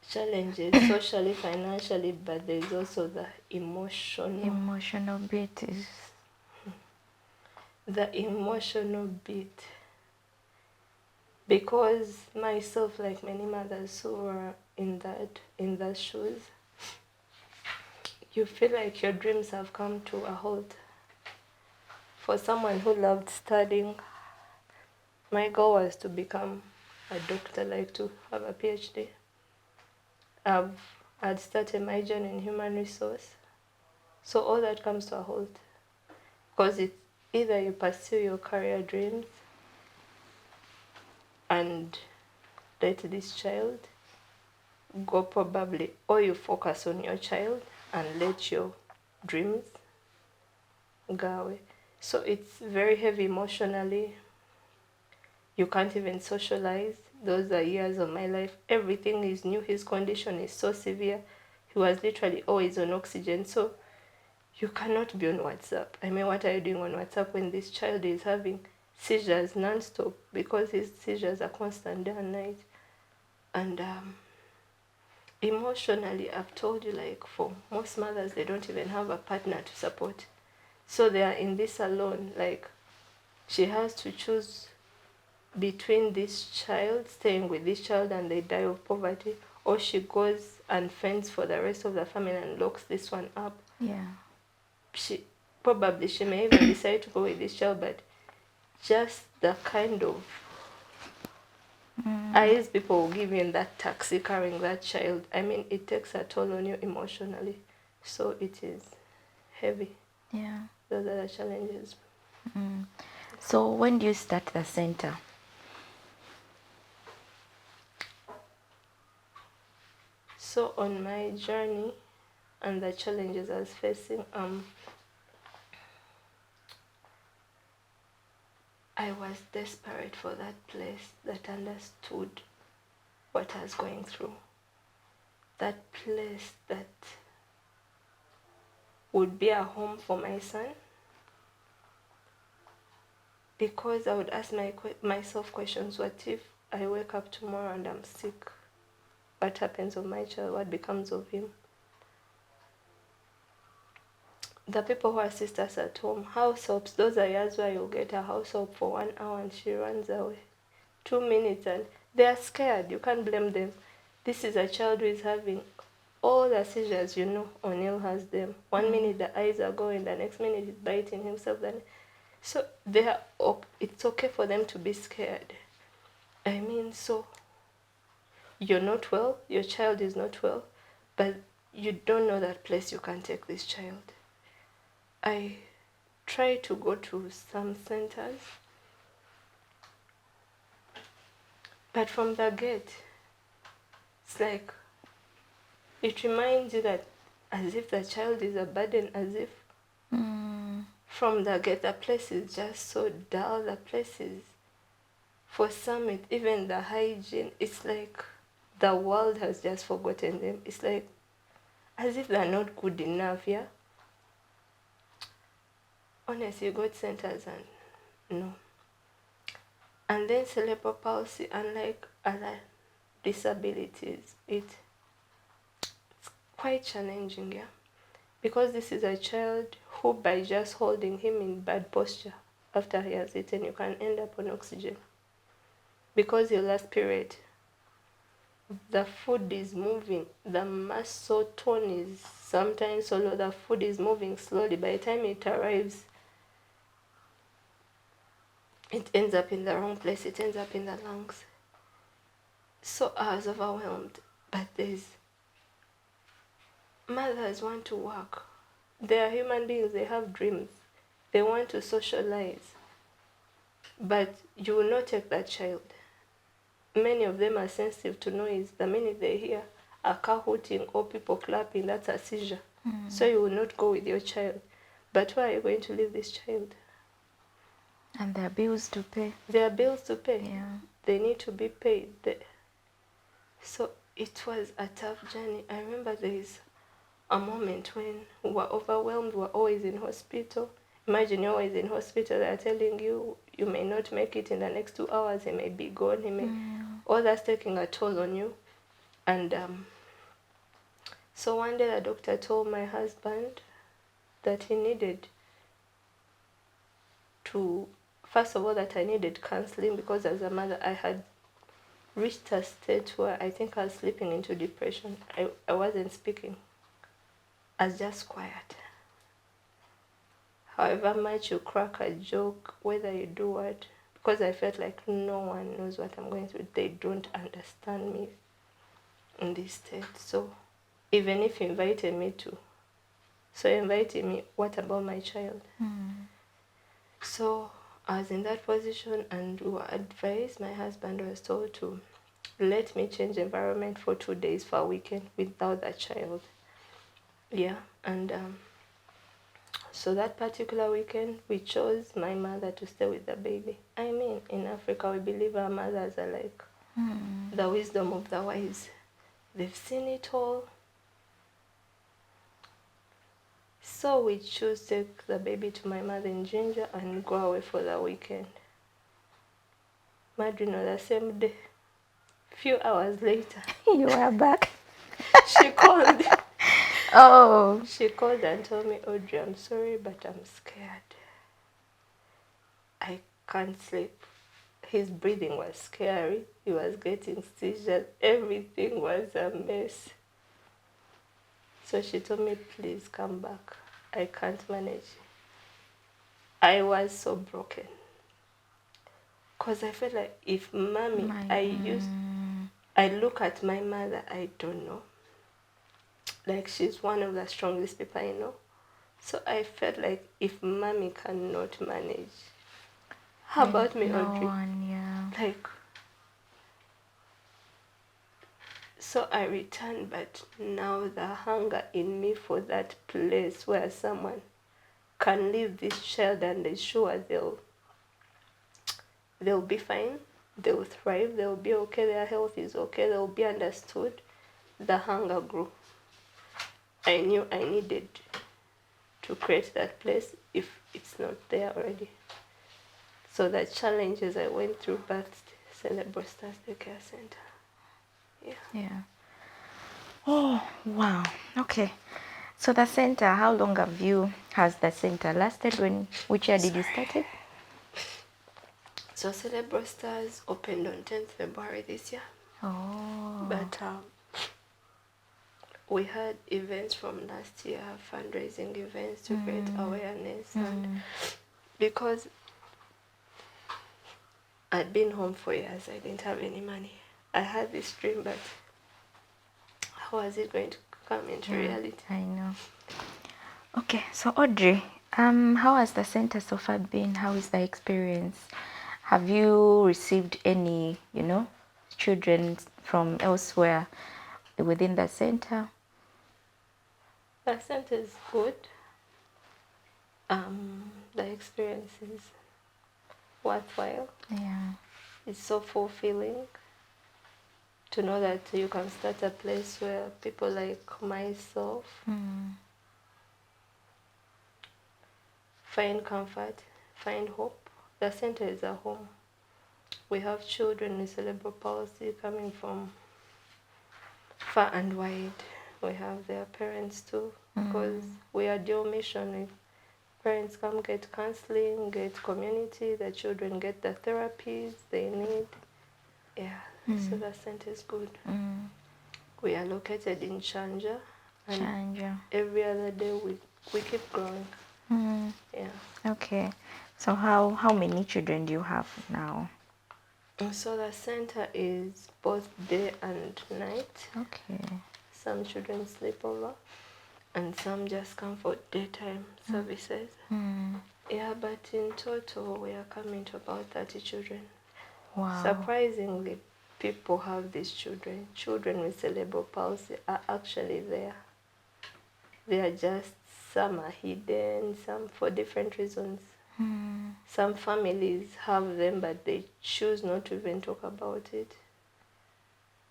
challenges socially, financially, but there is also the Emotional bit is... The emotional bit. Because myself, like many mothers who were in that shoes, you feel like your dreams have come to a halt. For someone who loved studying, my goal was to become a doctor, like to have a PhD. I'd started my journey in human resource. So all that comes to a halt. Because it's either you pursue your career dreams and let this child go probably, or you focus on your child and let your dreams go away. So it's very heavy emotionally. You can't even socialize. Those are years of my life. Everything is new. His condition is so severe. He was literally always on oxygen. So you cannot be on WhatsApp. I mean, what are you doing on WhatsApp when this child is having seizures non-stop? Because his seizures are constant day and night. And emotionally, I've told you, like, for most mothers, they don't even have a partner to support. So they are in this alone. Like, she has to choose between this child, staying with this child and they die of poverty, or she goes and fends for the rest of the family and locks this one up. Yeah. She may even decide to go with this child, but just the kind of eyes people will give you in that taxi carrying that child, I mean, it takes a toll on you emotionally. So it is heavy. Yeah. Those are the challenges. So when do you start the center? So on my journey and the challenges I was facing, I was desperate for that place that understood what I was going through. That place that would be a home for my son. Because I would ask myself questions. What if I wake up tomorrow and I'm sick? What happens of my child? What becomes of him? The people who assist us at home, house helps, those are years where you'll get a house help for 1 hour and she runs away. 2 minutes and they are scared. You can't blame them. This is a child who is having all the seizures, you know. O'Neill has them. 1 minute the eyes are going, the next minute he's biting himself. So it's okay for them to be scared. I mean, so you're not well, your child is not well, but you don't know that place you can take this child. I try to go to some centers. But from the gate, it's like, it reminds you that as if the child is a burden, as if from the gate, the place is just so dull, the place is, for some, even the hygiene, it's like the world has just forgotten them. It's like as if they're not good enough, yeah? Honestly, you go to centers and no. And then cerebral palsy, unlike other disabilities, it's quite challenging, yeah? Because this is a child who, by just holding him in bad posture after he has eaten, you can end up on oxygen. Because he'll aspirate, the food is moving, the muscle tone is sometimes so low, the food is moving slowly. By the time it arrives, it ends up in the wrong place, it ends up in the lungs. So I was overwhelmed. But there's mothers want to work. They are human beings, they have dreams. They want to socialize. But you will not take that child. Many of them are sensitive to noise. The minute they hear a car hooting or people clapping, that's a seizure. So you will not go with your child. But where are you going to leave this child? And there are bills to pay. There are bills to pay. Yeah. They need to be paid. So it was a tough journey. I remember there is a moment when we were overwhelmed, we were always in hospital. Imagine you're always in hospital, they're telling you you may not make it in the next 2 hours, he may be gone, he may... All that's taking a toll on you. And so one day the doctor told my husband that he needed to, first of all, that I needed counseling, because as a mother I had reached a state where I think I was slipping into depression. I wasn't speaking. I was just quiet. However much you crack a joke, whether you do what, because I felt like no one knows what I'm going through. They don't understand me in this state. So even if you invited me to, so you invited me, what about my child? So I was in that position, and we were advised, my husband was told to let me change environment for 2 days for a weekend without the child. Yeah, and so that particular weekend, we chose my mother to stay with the baby. I mean, in Africa, we believe our mothers are like the wisdom of the wise. They've seen it all. So we chose to take the baby to my mother in Ginger and go away for the weekend. Imagine on the same day, few hours later, You are back. she called. Oh. She called and told me, Audrey, I'm sorry, but I'm scared. I can't sleep. His breathing was scary. He was getting seizures. Everything was a mess. So she told me, please come back. I can't manage. I was so broken. Because I felt like if mommy, I look at my mother, I don't know. Like, she's one of the strongest people I know. So I felt like if mommy cannot manage, how about me, no Audrey? one, yeah. Like, so I returned, but now the hunger in me for that place where someone can leave this child and is sure they'll be fine, they'll thrive, they'll be okay, their health is okay, they'll be understood. The hunger grew. I knew I needed to create that place if it's not there already. So the challenges I went through birthed Cerebral Palsy Care Center. Yeah. Oh, wow. Okay. So the center, how long has the center lasted? Which year did you start it? So Cerebral Stars opened on 10th February this year. Oh. But we had events from last year, fundraising events to create awareness. And because I'd been home for years, I didn't have any money. I had this dream, but how was it going to come into reality? I know. Okay, so Audrey, how has the center so far been? How is the experience? Have you received any, children from elsewhere within the center? The center is good. The experience is worthwhile. Yeah. It's so fulfilling to know that you can start a place where people like myself find comfort, find hope. The center is a home. We have children with cerebral palsy coming from far and wide. We have their parents too, because we are dual mission. Parents come get counseling, get community, the children get the therapies they need. Yeah, so the center is good. We are located in Chanja, and Chanja. every other day we keep growing. Yeah. Okay. So how many children do you have now? So the center is both day and night. Okay. Some children sleep over, and some just come for daytime services. Yeah, but in total we are coming to about 30 children. Wow. Surprisingly, people have these children. Children with cerebral palsy are actually there. They are just, some are hidden, some for different reasons. Some families have them, but they choose not to even talk about it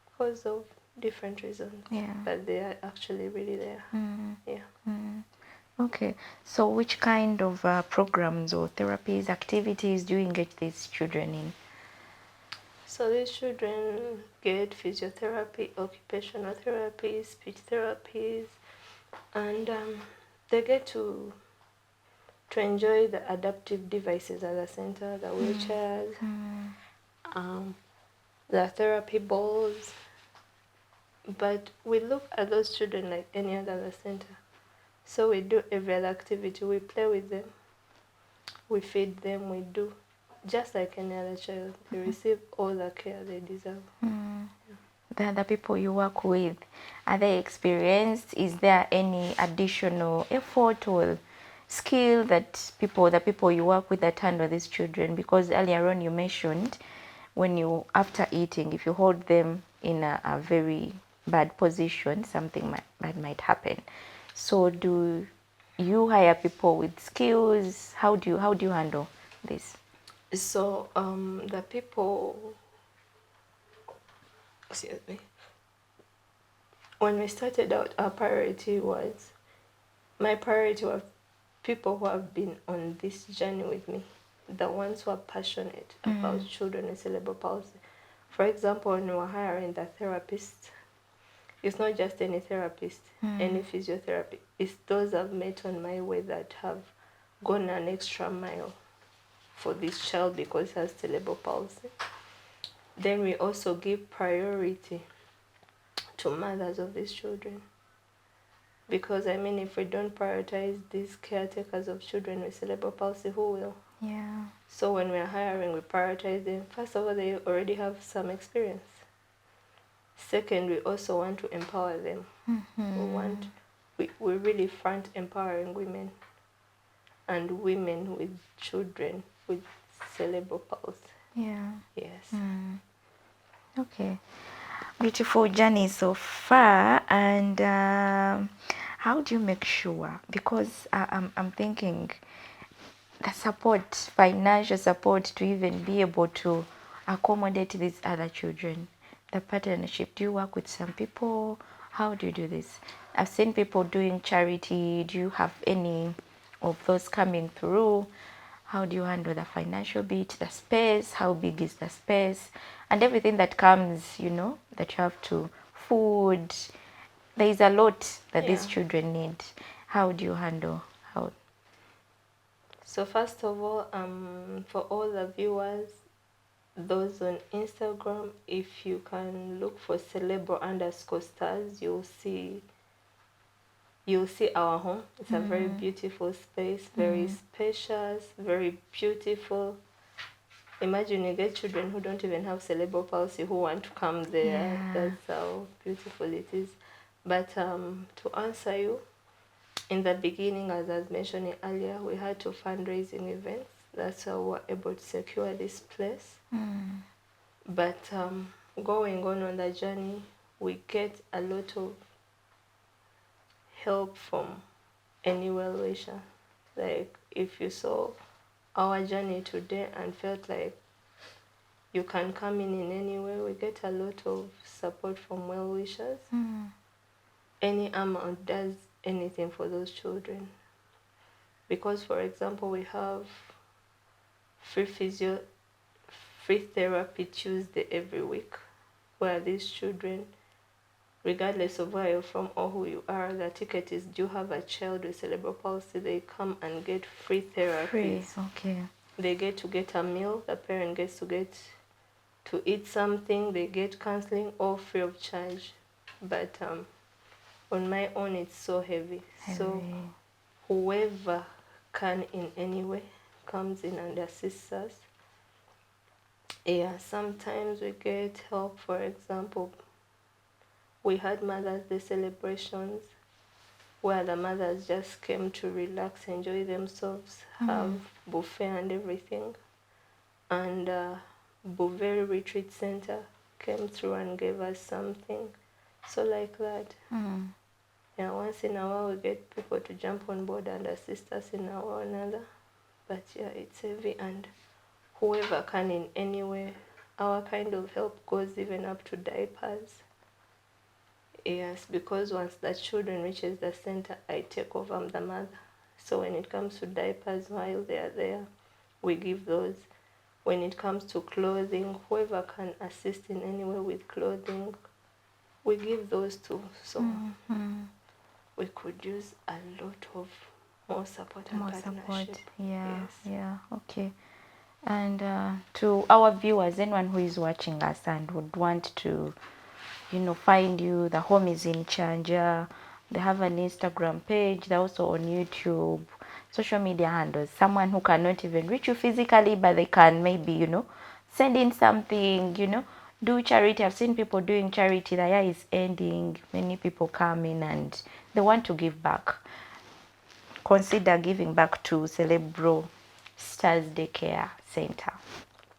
because of different reasons. Yeah. But they are actually really there. Yeah. Okay. So which kind of programs or therapies, activities do you engage these children in? So these children get physiotherapy, occupational therapy, speech therapies, and they get to enjoy the adaptive devices at the center, the wheelchairs, the therapy balls. But we look at those children like any other center. So we do every other activity. We play with them, we feed them, we do just like any other child. They receive all the care they deserve. The other people you work with, are they experienced? Is there any additional effort or skill that the people you work with that handle these children? Because earlier on you mentioned when you, after eating, if you hold them in a very bad position, something bad might happen. So do you hire people with skills? How do you handle this? So the people, excuse me, when we started out, my priority was people who have been on this journey with me, the ones who are passionate about children with cerebral palsy. For example, when we were hiring the therapist, it's not just any therapist, any physiotherapy. It's those I've met on my way that have gone an extra mile for this child because he has cerebral palsy. Then we also give priority to mothers of these children. Because, I mean, if we don't prioritize these caretakers of children with cerebral palsy, who will? Yeah. So when we're hiring, we prioritize them. First of all, they already have some experience. Second, we also want to empower them. We really front empowering women and women with children with cerebral palsy. Yeah. Yes. Okay. Beautiful journey so far. And how do you make sure? Because I'm thinking the support, financial support to even be able to accommodate these other children, the partnership. Do you work with some people? How do you do this? I've seen people doing charity. Do you have any of those coming through? How do you handle the financial bit, the space? How big is the space? And everything that comes, that you have to, food. There is a lot that these children need. How do you handle? How? So first of all, for all the viewers, those on Instagram, if you can look for cerebral_stars, you'll see our home. It's a very beautiful space, very spacious, very beautiful. Imagine you get children who don't even have cerebral palsy who want to come there. Yeah. That's how beautiful it is. But to answer you, in the beginning, as I was mentioning earlier, we had to fundraising events. That's how we were able to secure this place. But going on the journey, we get a lot of help from any well-wisher. Like if you saw our journey today and felt like you can come in any way, we get a lot of support from well-wishers. Any amount does anything for those children. Because, for example, we have free therapy Tuesday every week, where these children, regardless of where you're from or who you are, the ticket is, do you have a child with cerebral palsy? They come and get free therapy. Okay. They get a meal. The parent gets to eat something. They get counseling, all free of charge. But on my own, it's so heavy. So whoever can in any way comes in and assists us. Yeah, sometimes we get help. For example, we had Mother's Day celebrations where the mothers just came to relax, enjoy themselves, have buffet and everything. And Buveri Retreat Center came through and gave us something. So like that. Yeah, once in a while we get people to jump on board and assist us in one or another. But yeah, it's heavy, and whoever can in any way, our kind of help goes even up to diapers. Yes, because once the children reaches the center, I take over, I'm the mother. So when it comes to diapers, while they are there, we give those. When it comes to clothing, whoever can assist in any way with clothing, we give those too. So we could use a lot of more support and partnership. Yeah, okay. And to our viewers, anyone who is watching us and would want to, find you, the home is in Chanja. They have an Instagram page. They're also on YouTube, social media handles. Someone who cannot even reach you physically, but they can maybe, send in something, do charity. I've seen people doing charity. The year is ending. Many people come in and they want to give back. Consider giving back to Cerebral Stars Daycare Center.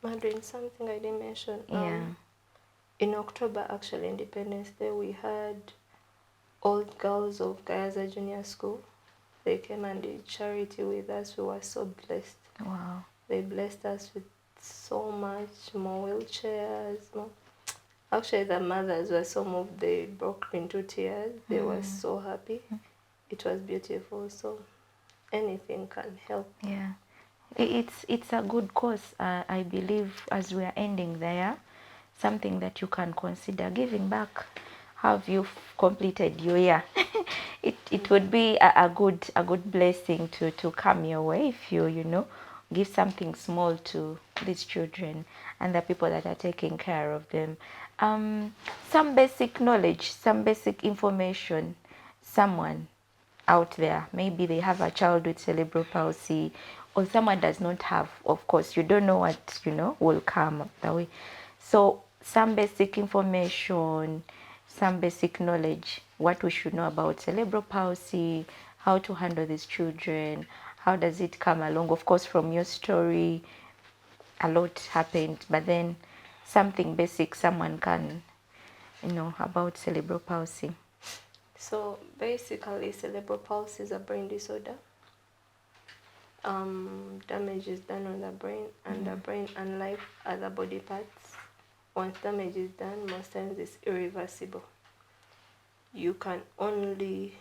Madeline, something I didn't mention. Yeah. In October, actually, Independence Day, we had old girls of Gayaza Junior School. They came and did charity with us. We were so blessed. Wow. They blessed us with so much more wheelchairs. Actually, the mothers were so moved. They broke into tears. They were so happy. It was beautiful. So anything can help. Yeah. It's a good cause. I believe as we are ending there, something that you can consider giving back. Have you completed your year? It would be a good blessing to come your way if you give something small to these children and the people that are taking care of them. Some basic knowledge, some basic information, someone out there, maybe they have a child with cerebral palsy or someone does not have, of course you don't know what will come the way. So some basic information, some basic knowledge, what we should know about cerebral palsy, how to handle these children, how does it come along. Of course, from your story a lot happened, but then something basic someone can about cerebral palsy. So basically, cerebral palsy is a brain disorder. Damage is done on the brain, and the brain, unlike other body parts, once damage is done, most times it's irreversible. You can only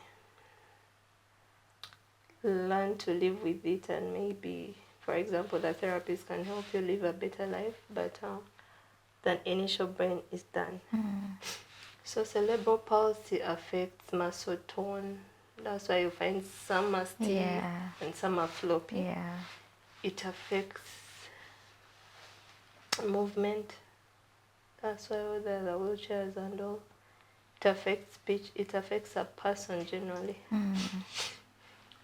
learn to live with it, and maybe, for example, the therapist can help you live a better life, but the initial brain is done. So cerebral palsy affects muscle tone. That's why you find some are stiff and some are floppy. Yeah. It affects movement. That's why all the wheelchairs and all. It affects speech. It affects a person generally.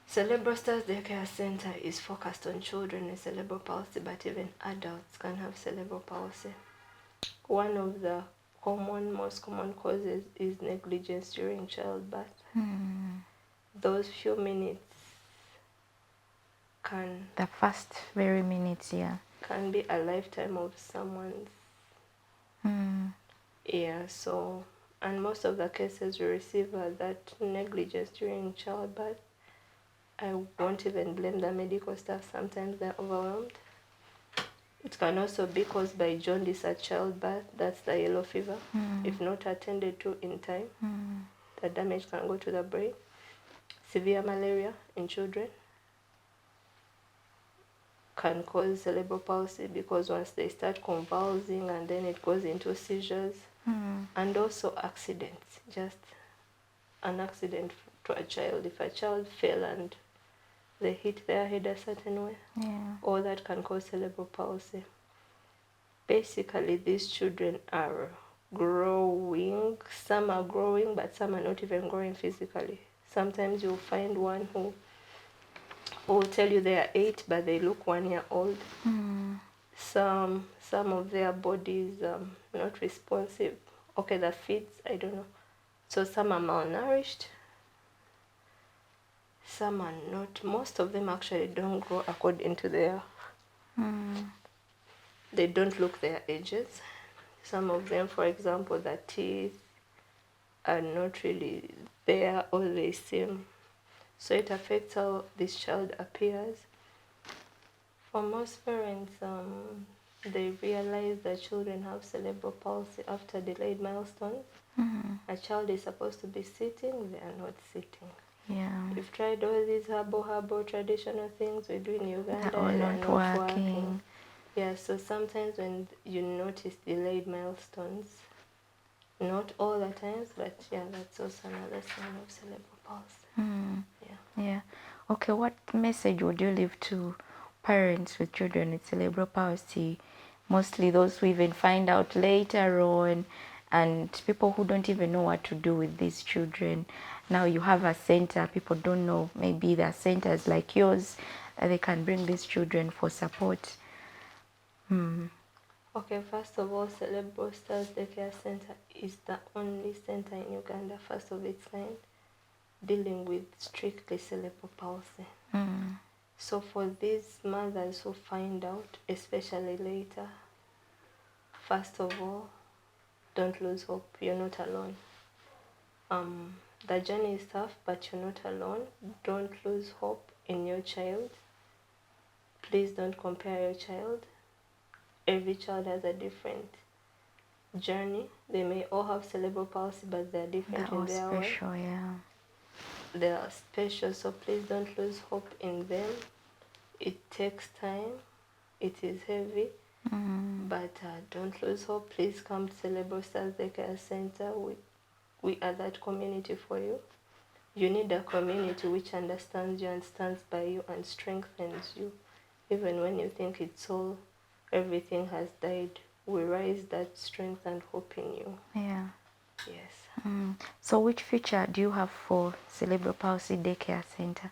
Cerebral Stars Daycare Center is focused on children with cerebral palsy, but even adults can have cerebral palsy. One of the most common causes is negligence during childbirth. Those few minutes the first very minutes, can be a lifetime of someone's Yeah, so, and most of the cases we receive are that negligence during childbirth. I won't even blame the medical staff. Sometimes they're overwhelmed. It can also be caused by jaundice at childbirth, that's the yellow fever. If not attended to in time, the damage can go to the brain. Severe malaria in children can cause cerebral palsy because once they start convulsing and then it goes into seizures. And also accidents, just an accident to a child. If a child fell and they hit their head a certain way, all that can cause cerebral palsy. Basically, these children are growing. Some are growing, but some are not even growing physically. Sometimes you'll find one who will tell you they are 8, but they look 1 year old. Some of their bodies not responsive. Okay, the feet, I don't know. So some are malnourished. Some are not. Most of them actually don't grow according to their. They don't look their ages. Some of them, for example, the teeth are not really there or they seem. So it affects how this child appears. For most parents, they realize that children have cerebral palsy after delayed milestones. A child is supposed to be sitting, they are not sitting. We've tried all these herbal traditional things we do in Uganda and they're not working. Yeah, so sometimes when you notice delayed milestones, not all the times, but yeah, that's also another sign of cerebral palsy. Yeah. Okay, what message would you leave to parents with children with cerebral palsy? Mostly those who even find out later on, and people who don't even know what to do with these children. Now you have a center, people don't know, maybe there are centers like yours that they can bring these children for support. Okay, first of all, Cerebral Stars Daycare Center is the only center in Uganda, first of its kind, dealing with strictly cerebral palsy. So for these mothers who find out, especially later, first of all, don't lose hope. You're not alone. The journey is tough, but you're not alone. Don't lose hope in your child. Please don't compare your child. Every child has a different journey. They may all have cerebral palsy, but they're different in their special, way. yeah. They are special, so please don't lose hope in them. It takes time. It is heavy, but don't lose hope. Please come to Cerebral Stars Daycare Center. We are that community for you. You need a community which understands you and stands by you and strengthens you. Even when you think everything has died, we raise that strength and hope in you. Yeah. Yes. So which future do you have for Cerebral Palsy Daycare Center?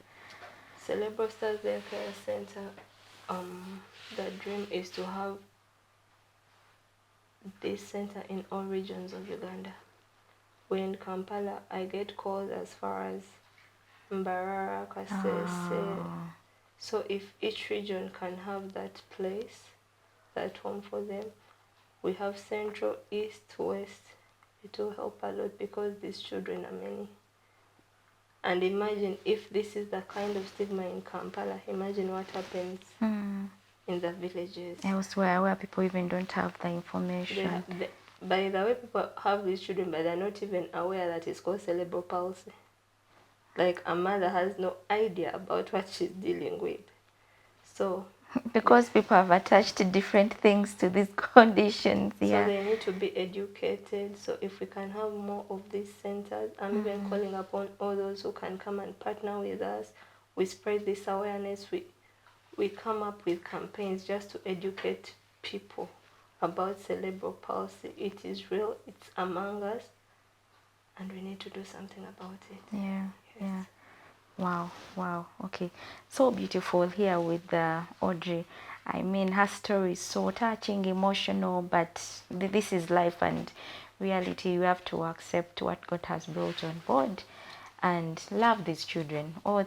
Cerebral Stars Daycare Center, the dream is to have this center in all regions of Uganda. We're in Kampala. I get calls as far as Mbarara, Kasese. So if each region can have that place, that home for them, we have Central, East, West. It will help a lot because these children are many. And imagine if this is the kind of stigma in Kampala, imagine what happens in the villages. Elsewhere, where people even don't have the information. By the way, people have these children, but they're not even aware that it's called cerebral palsy. Like a mother has no idea about what she's dealing with. So because people have attached different things to these conditions. So they need to be educated. So if we can have more of these centers, I'm even calling upon all those who can come and partner with us. We spread this awareness. We come up with campaigns just to educate people about cerebral palsy. It is real. It's among us. And we need to do something about it. Yeah. Wow. Okay. So beautiful here with Audrey. I mean, her story is so touching, emotional, but this is life and reality. You have to accept what God has brought on board and love these children. All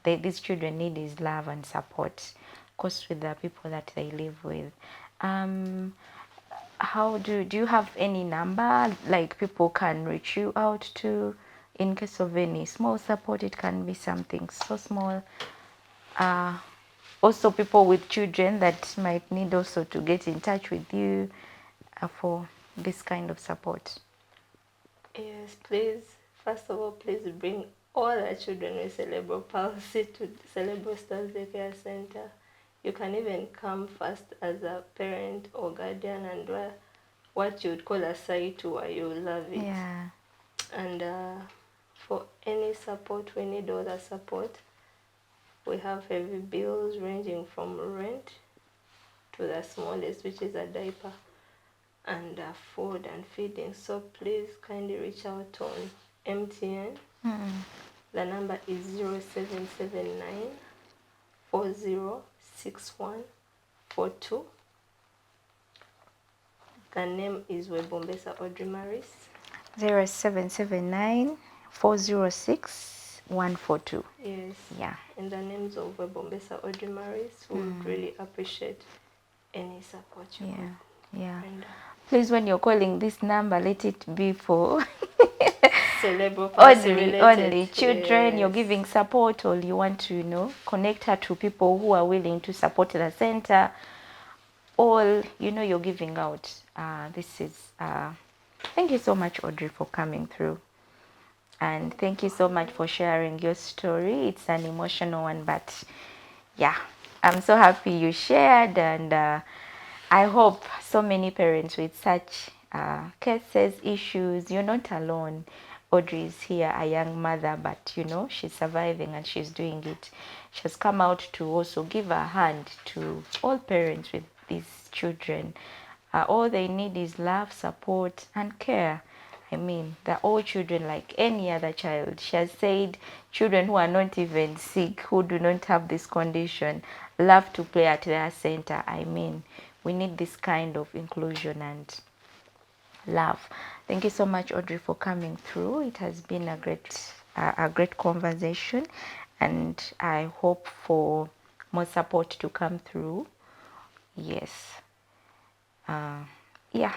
these children need is love and support, of course, with the people that they live with. how do you have any number like people can reach you out to in case of any small support? It can be something so small. Also people with children that might need also to get in touch with you for this kind of support. Yes, please. First of all, please bring all our children with cerebral palsy to the Cerebral Stars Daycare Center. You can even come first as a parent or guardian and what you would call a sight tour. You will love it. Yeah. And for any support, we need all the support. We have heavy bills ranging from rent to the smallest, which is a diaper, and food and feeding. So please kindly reach out on MTN. The number is 0779 406142. The name is Webombesa Audrey Maris. 0779 406 142. Yes. Yeah. In the names of Webombesa Audrey Maris, we would really appreciate any support you could render. Please, when you're calling this number, let it be for Cerebral palsy related. only children. Yes. You're giving support, or you want to connect her to people who are willing to support the center. All you're giving out. This is thank you so much, Audrey, for coming through. And thank you so much for sharing your story. It's an emotional one, but yeah, I'm so happy you shared. And I hope so many parents with such cases, issues, you're not alone. Audrey is here, a young mother, but she's surviving and she's doing it. She has come out to also give a hand to all parents with these children. All they need is love, support, and care. I mean, they're all children like any other child. She has said children who are not even sick, who do not have this condition, love to play at their center. I mean, we need this kind of inclusion and love. Thank you so much, Audrey, for coming through. It has been a great conversation, and I hope for more support to come through. Yes. Yeah.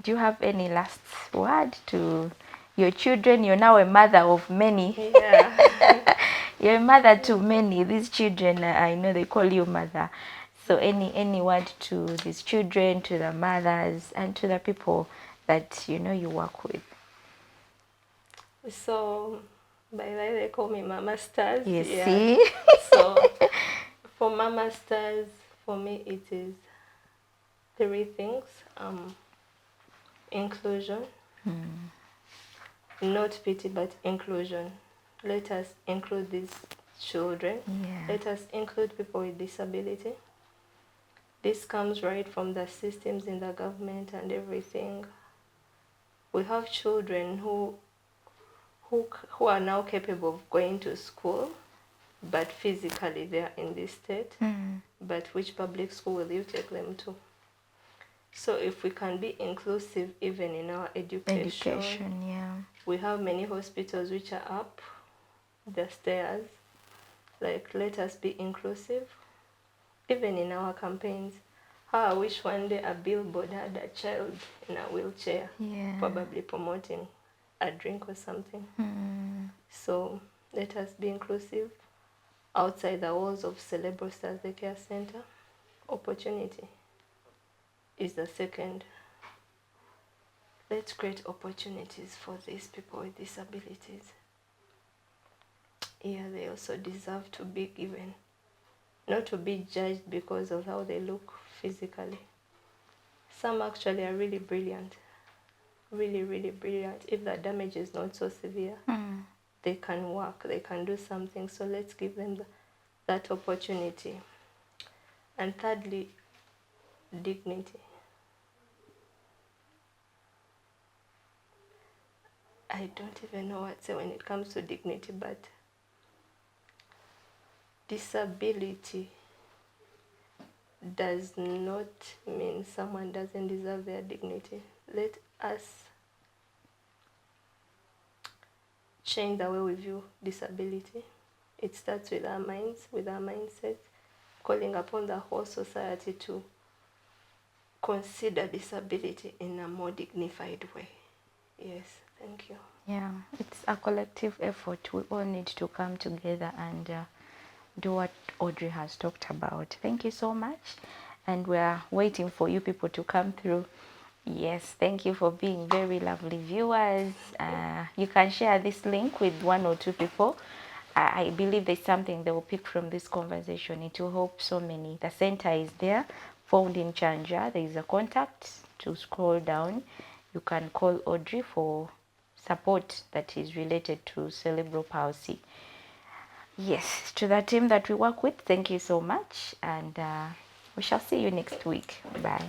Do you have any last word to your children? You're now a mother of many. Yeah. You're a mother to many. These children, I know they call you mother. So any word to these children, to the mothers, and to the people that you work with? So, by the way, they call me Mama Stars. You yeah. see? So, for Mama Stars, for me, it is 3 things. Inclusion. Not pity, but inclusion. Let us include these children. Yeah. Let us include people with disability. This comes right from the systems in the government and everything. We have children who are now capable of going to school, but physically they are in this state. But which public school will you take them to? So if we can be inclusive even in our education, yeah. We have many hospitals which are up the stairs. Like, let us be inclusive even in our campaigns. How I wish one day a billboard had a child in a wheelchair, probably promoting a drink or something. So let us be inclusive outside the walls of Cerebral Stars Daycare Center. Opportunity is the second. Let's create opportunities for these people with disabilities. Yeah, they also deserve to be given, not to be judged because of how they look physically. Some actually are really brilliant, really, really brilliant. If the damage is not so severe, they can work, they can do something. So let's give them that opportunity. And thirdly, dignity. I don't even know what to say when it comes to dignity, but disability does not mean someone doesn't deserve their dignity. Let us change the way we view disability. It starts with our minds, with our mindset, calling upon the whole society to consider disability in a more dignified way. Yes, thank you. Yeah, it's a collective effort. We all need to come together and do what Audrey has talked about. Thank you so much. And we're waiting for you people to come through. Yes, thank you for being very lovely viewers. You can share this link with 1 or 2 people. I believe there's something they will pick from this conversation. It will help so many. The center is there, found in Chanja. There is a contact to scroll down. You can call Audrey for support that is related to cerebral palsy. Yes, to the team that we work with, thank you so much. And we shall see you next week. Bye.